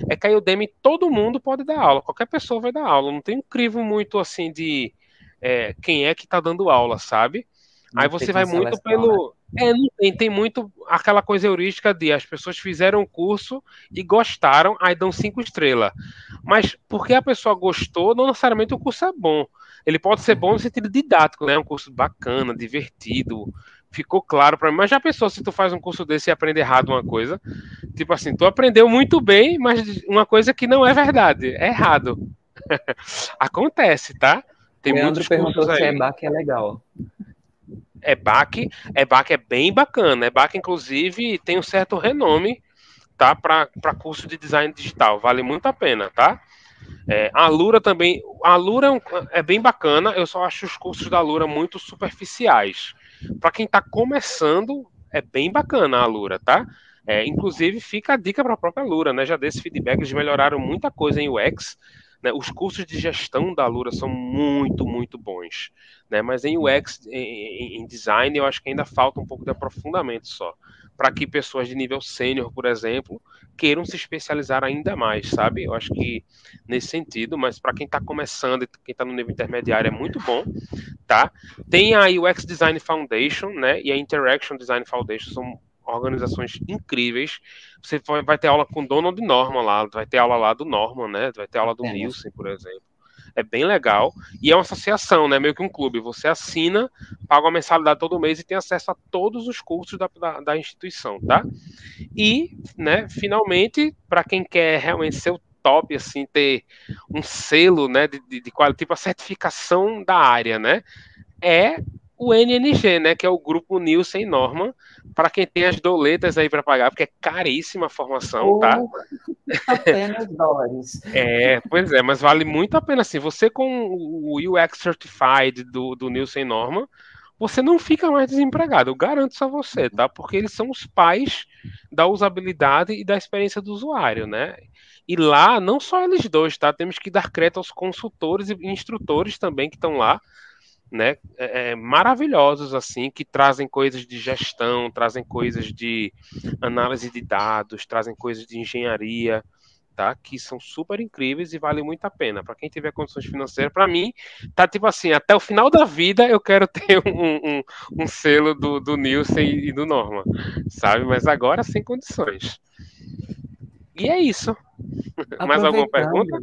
é que a Udemy todo mundo pode dar aula, qualquer pessoa vai dar aula. Não tem um crivo muito assim de quem é que está dando aula, sabe? Aí Não tem você quem vai muito seleciona, né? pelo. Não tem muito aquela coisa heurística de as pessoas fizeram o curso e gostaram, aí dão 5 estrelas. Mas porque a pessoa gostou, não necessariamente o curso é bom. Ele pode ser bom no sentido didático, né? Um curso bacana, divertido. Ficou claro para mim. Mas já pensou se tu faz um curso desse e aprende errado uma coisa? Tipo assim, tu aprendeu muito bem, mas uma coisa que não é verdade, é errado. Acontece, tá? Tem Leandro muitos cursos perguntou se aí. EBAC é legal. EBAC é bem bacana. EBAC, inclusive, tem um certo renome, tá? Para curso de design digital. Vale muito a pena, tá? A Lura também. A Lura é bem bacana. Eu só acho os cursos da Lura muito superficiais. Para quem está começando, é bem bacana a Lura, tá? Inclusive, fica a dica para a própria Lura, né? Já dei esse feedback, eles melhoraram muita coisa em UX. Né? Os cursos de gestão da Lura são muito, muito bons. Né? Mas em UX, em design, eu acho que ainda falta um pouco de aprofundamento só. Para que pessoas de nível sênior, por exemplo, queiram se especializar ainda mais, sabe? Eu acho que nesse sentido, mas para quem está começando e quem está no nível intermediário é muito bom, tá? Tem a UX Design Foundation, né? E a Interaction Design Foundation são organizações incríveis. Você vai ter aula com Donald Norman lá, vai ter aula lá do Norman, né? Vai ter aula do Nielsen, por exemplo. É bem legal. E é uma associação, né? Meio que um clube. Você assina, paga uma mensalidade todo mês e tem acesso a todos os cursos da instituição, tá? E, né, finalmente, para quem quer realmente ser o top, assim, ter um selo, né, de qual, tipo a certificação da área, né, é o NNG, né, que é o grupo Nielsen Norman, para quem tem as doletas aí para pagar, porque é caríssima a formação, tá? Apenas dólares. Pois é, mas vale muito a pena, assim, você com o UX Certified do Nielsen Norman, você não fica mais desempregado, eu garanto isso a você, tá? Porque eles são os pais da usabilidade e da experiência do usuário, né? E lá, não só eles dois, tá? Temos que dar crédito aos consultores e instrutores também que estão lá, né? Maravilhosos, assim, que trazem coisas de gestão, trazem coisas de análise de dados, trazem coisas de engenharia, tá? Que são super incríveis e vale muito a pena. Para quem tiver condições financeiras, para mim, tá tipo assim, até o final da vida eu quero ter um selo do Nielsen e do Norman, sabe? Mas agora sem condições. E é isso. Mais alguma pergunta?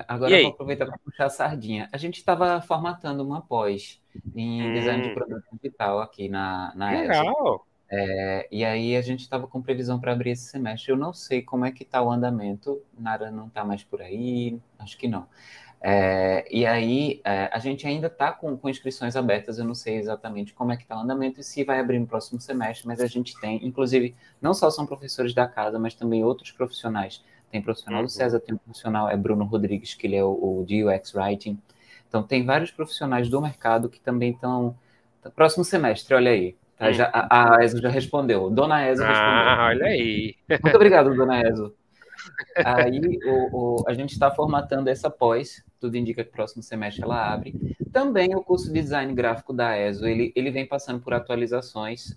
Agora eu vou aproveitar para puxar a sardinha. A gente estava formatando uma pós em design de produto digital aqui na ESO. Legal. E aí a gente estava com previsão para abrir esse semestre. Eu não sei como é que está o andamento. Nara não está mais por aí, acho que não. E aí a gente ainda está com inscrições abertas. Eu não sei exatamente como é que está o andamento e se vai abrir no próximo semestre, mas a gente tem, inclusive, não só são professores da casa, mas também outros profissionais. Tem profissional do César, tem um profissional, Bruno Rodrigues, que ele é o de UX Writing. Então, tem vários profissionais do mercado que também estão... Próximo semestre, olha aí. Tá, a ESO já respondeu. Dona ESO respondeu. Olha aí. Muito obrigado, Dona ESO. Aí, a gente está formatando essa pós. Tudo indica que próximo semestre ela abre. Também o curso de design gráfico da ESO, ele vem passando por atualizações.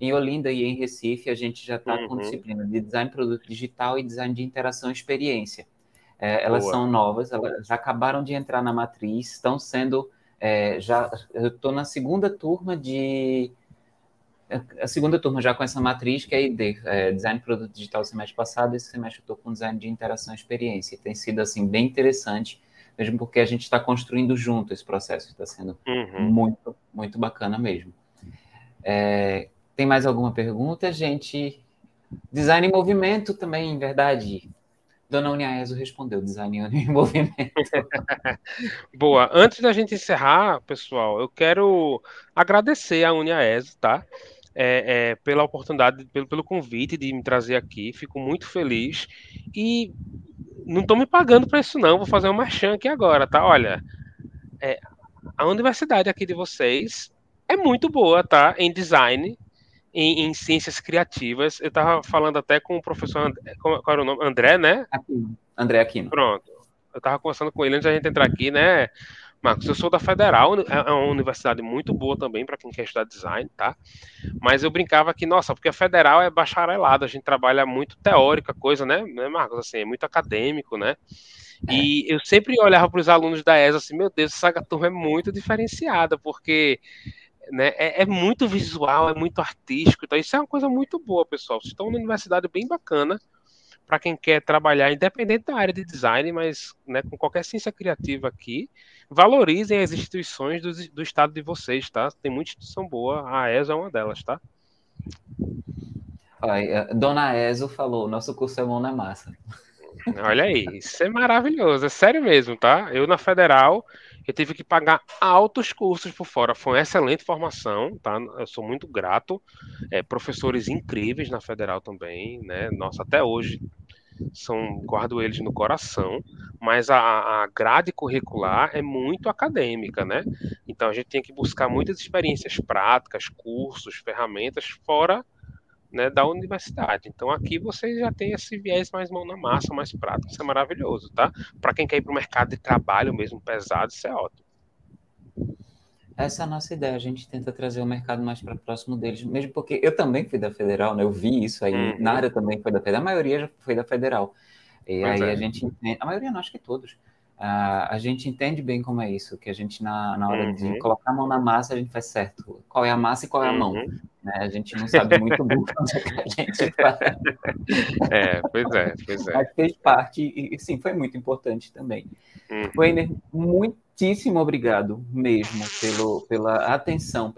Em Olinda e em Recife, a gente já está com disciplina de design de produto digital e design de interação e experiência. Elas são novas, elas já acabaram de entrar na matriz, estão sendo... eu estou na segunda turma a segunda turma já com essa matriz, que é ID, design de produto digital semestre passado, esse semestre eu estou com design de interação e experiência. Tem sido, assim, bem interessante, mesmo porque a gente está construindo junto esse processo, está sendo muito, muito bacana mesmo. Tem mais alguma pergunta, gente? Design em movimento também, verdade. Dona Uniaeso respondeu, design em movimento. Boa. Antes da gente encerrar, pessoal, eu quero agradecer a Uniaeso, tá? pela oportunidade, pelo convite de me trazer aqui. Fico muito feliz. E não estou me pagando para isso, não. Vou fazer um merchan aqui agora, tá? Olha, a universidade aqui de vocês é muito boa, tá? Em design, em ciências criativas. Eu estava falando até com o professor, qual era o nome? André, né? Aquino. André Aquino. Pronto. Eu estava conversando com ele antes da gente entrar aqui, né, Marcos? Eu sou da Federal, é uma universidade muito boa também para quem quer estudar design, tá? Mas eu brincava que, nossa, porque a Federal é bacharelado, a gente trabalha muito teórica coisa, né, Marcos? Assim, é muito acadêmico, né? E eu sempre olhava para os alunos da ESA assim, meu Deus, essa turma é muito diferenciada, porque, né, é muito visual, é muito artístico, então isso é uma coisa muito boa, pessoal. Vocês estão numa universidade bem bacana para quem quer trabalhar, independente da área de design, mas, né, com qualquer ciência criativa aqui. Valorizem as instituições do estado de vocês, tá? Tem muita instituição boa, a ESA é uma delas, tá? Dona Ezo falou, nosso curso é mão na massa. Olha aí, isso é maravilhoso, é sério mesmo, tá? Eu na Federal, eu tive que pagar altos cursos por fora, foi uma excelente formação, tá? Eu sou muito grato, professores incríveis na Federal também, né? Nossa, até hoje guardo eles no coração, mas a grade curricular é muito acadêmica, né? Então a gente tem que buscar muitas experiências práticas, cursos, ferramentas fora, né, da universidade. Então aqui você já tem esse viés mais mão na massa, mais prático, isso é maravilhoso, tá? Para quem quer ir para o mercado de trabalho mesmo pesado, isso é ótimo. Essa é a nossa ideia, a gente tenta trazer o mercado mais para próximo deles, mesmo porque eu também fui da Federal, né? Eu vi isso aí, Nara também foi da Federal, a maioria já foi da Federal. E pois aí a gente entende, a maioria não, acho que todos, a gente entende bem como é isso, que a gente na hora de colocar a mão na massa, a gente faz certo. Qual é a massa e qual é a mão? Né? A gente não sabe muito bem onde é que a gente faz. Pois é. Mas fez parte, e sim, foi muito importante também. Weiner, muitíssimo obrigado mesmo pela atenção,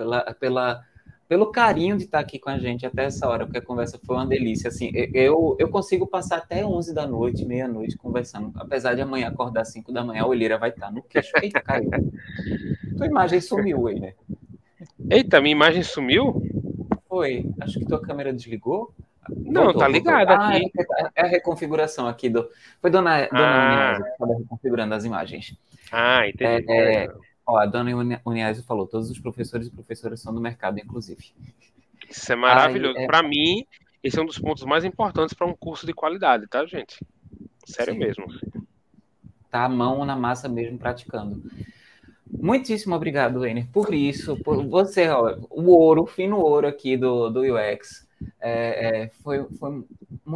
pelo carinho de estar aqui com a gente até essa hora, porque a conversa foi uma delícia. Assim, eu consigo passar até 11 da noite, meia-noite, conversando. Apesar de amanhã acordar às 5 da manhã, a olheira vai estar no queixo. Eita, caiu. Tua imagem sumiu aí, né? Eita, minha imagem sumiu? Foi. Acho que tua câmera desligou. Não, voltou, tá ligada aqui. É a reconfiguração aqui do... Foi Dona Uniasa que estava reconfigurando as imagens. Entendi. A Dona Uniasa falou, todos os professores e professoras são do mercado, inclusive. Isso é maravilhoso. Para mim, esse é um dos pontos mais importantes para um curso de qualidade, tá, gente? Sério mesmo. Tá a mão na massa mesmo praticando. Muitíssimo obrigado, Weiner, por isso, por você, o fino ouro aqui do UX. Foi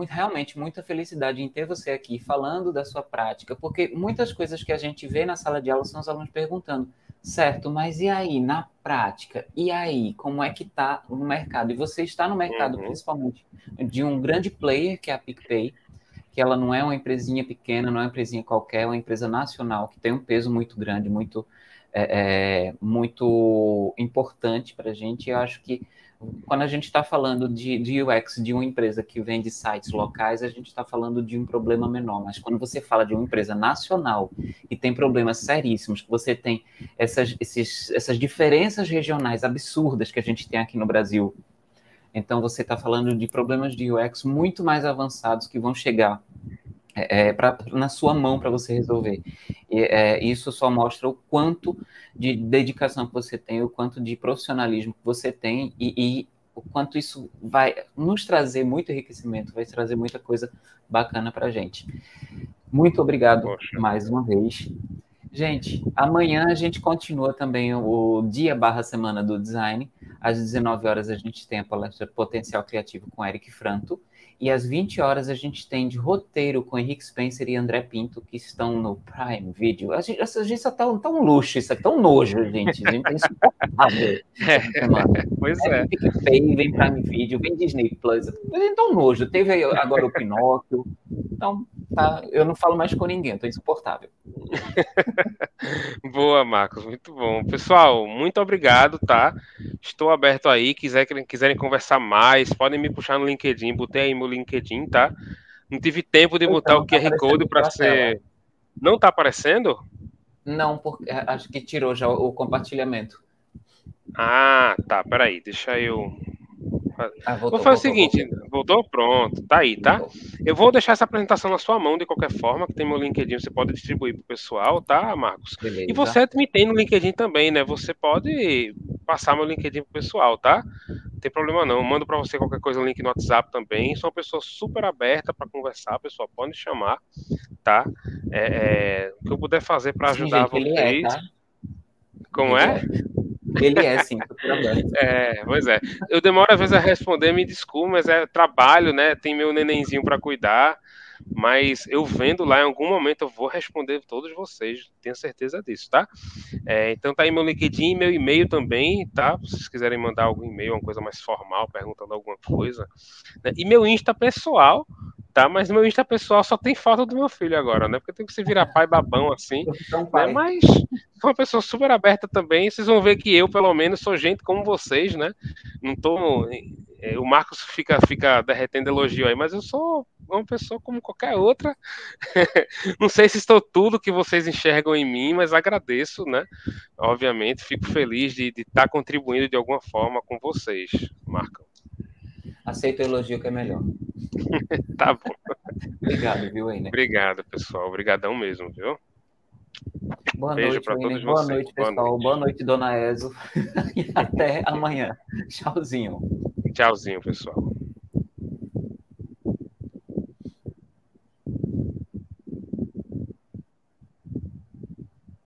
realmente muita felicidade em ter você aqui falando da sua prática, porque muitas coisas que a gente vê na sala de aula são os alunos perguntando, certo, mas e aí, na prática? E aí, como é que está no mercado? E você está no mercado, principalmente, de um grande player, que é a PicPay, que ela não é uma empresinha pequena, não é uma empresinha qualquer, é uma empresa nacional, que tem um peso muito grande, muito importante para a gente. Eu acho que quando a gente está falando de UX de uma empresa que vende sites locais, a gente está falando de um problema menor, mas quando você fala de uma empresa nacional e tem problemas seríssimos, que você tem essas diferenças regionais absurdas que a gente tem aqui no Brasil, então você está falando de problemas de UX muito mais avançados que vão chegar na sua mão para você resolver. Isso só mostra o quanto de dedicação que você tem, o quanto de profissionalismo que você tem e o quanto isso vai nos trazer muito enriquecimento, vai trazer muita coisa bacana para a gente. Muito obrigado mais uma vez. Gente, amanhã a gente continua também o dia/semana do design. Às 19 horas a gente tem a palestra Potencial Criativo com Eric Franto. E às 20 horas a gente tem de roteiro com Henrique Spencer e André Pinto, que estão no Prime Video. A gente só tá um luxo, isso aqui tá um nojo, gente. A gente tá insuportável. Pois é. Vem Prime Video, vem Disney Plus. A gente tá um nojo. Teve agora o Pinóquio. Então, tá, eu não falo mais com ninguém, eu tô insuportável. Boa, Marcos, muito bom. Pessoal, muito obrigado, tá? Estou aberto aí, quiserem conversar mais, podem me puxar no LinkedIn, botei aí meu LinkedIn, tá? Não tive tempo de botar o QR Code para ser... Não tá aparecendo? Não, porque acho que tirou já o compartilhamento. Tá, peraí, deixa eu Voltou, vou fazer o seguinte, voltou? Pronto, tá aí, tá? Voltou. Eu vou deixar essa apresentação na sua mão de qualquer forma, que tem meu LinkedIn, você pode distribuir pro pessoal, tá, Marcos? Beleza. E você me tem no LinkedIn também, né? Você pode passar meu LinkedIn pro pessoal, tá? Não tem problema não. Eu mando para você qualquer coisa, o link no WhatsApp também. Sou uma pessoa super aberta para conversar, pessoal. Pode me chamar, tá? O que eu puder fazer para ajudar gente, vocês. Ele é, tá? Como é? Ele é, sim, super aberto. Pois é. Eu demoro às vezes a responder, me desculpe, mas é trabalho, né? Tem meu nenenzinho para cuidar. Mas eu vendo lá, em algum momento eu vou responder todos vocês, tenho certeza disso, tá? Então tá aí meu LinkedIn e meu e-mail também, tá? Se vocês quiserem mandar algum e-mail, uma coisa mais formal, perguntando alguma coisa. Né? E meu Insta pessoal, tá? Mas meu Insta pessoal só tem foto do meu filho agora, né? Porque tem que se virar pai babão assim, né? Mas sou uma pessoa super aberta também. Vocês vão ver que eu, pelo menos, sou gente como vocês, né? Não tô... O Marcos fica derretendo elogio aí, mas eu sou uma pessoa como qualquer outra. Não sei se estou tudo que vocês enxergam em mim, mas agradeço, né? Obviamente, fico feliz de estar contribuindo de alguma forma com vocês, Marco. Aceito o elogio que é melhor. Tá bom. Obrigado, viu, Einer? Obrigado, pessoal. Obrigadão mesmo, viu? Boa Beijo noite, para todos Boa vocês. noite, pessoal. Boa noite, Dona Ezo. E até amanhã. Tchauzinho. Tchauzinho, pessoal.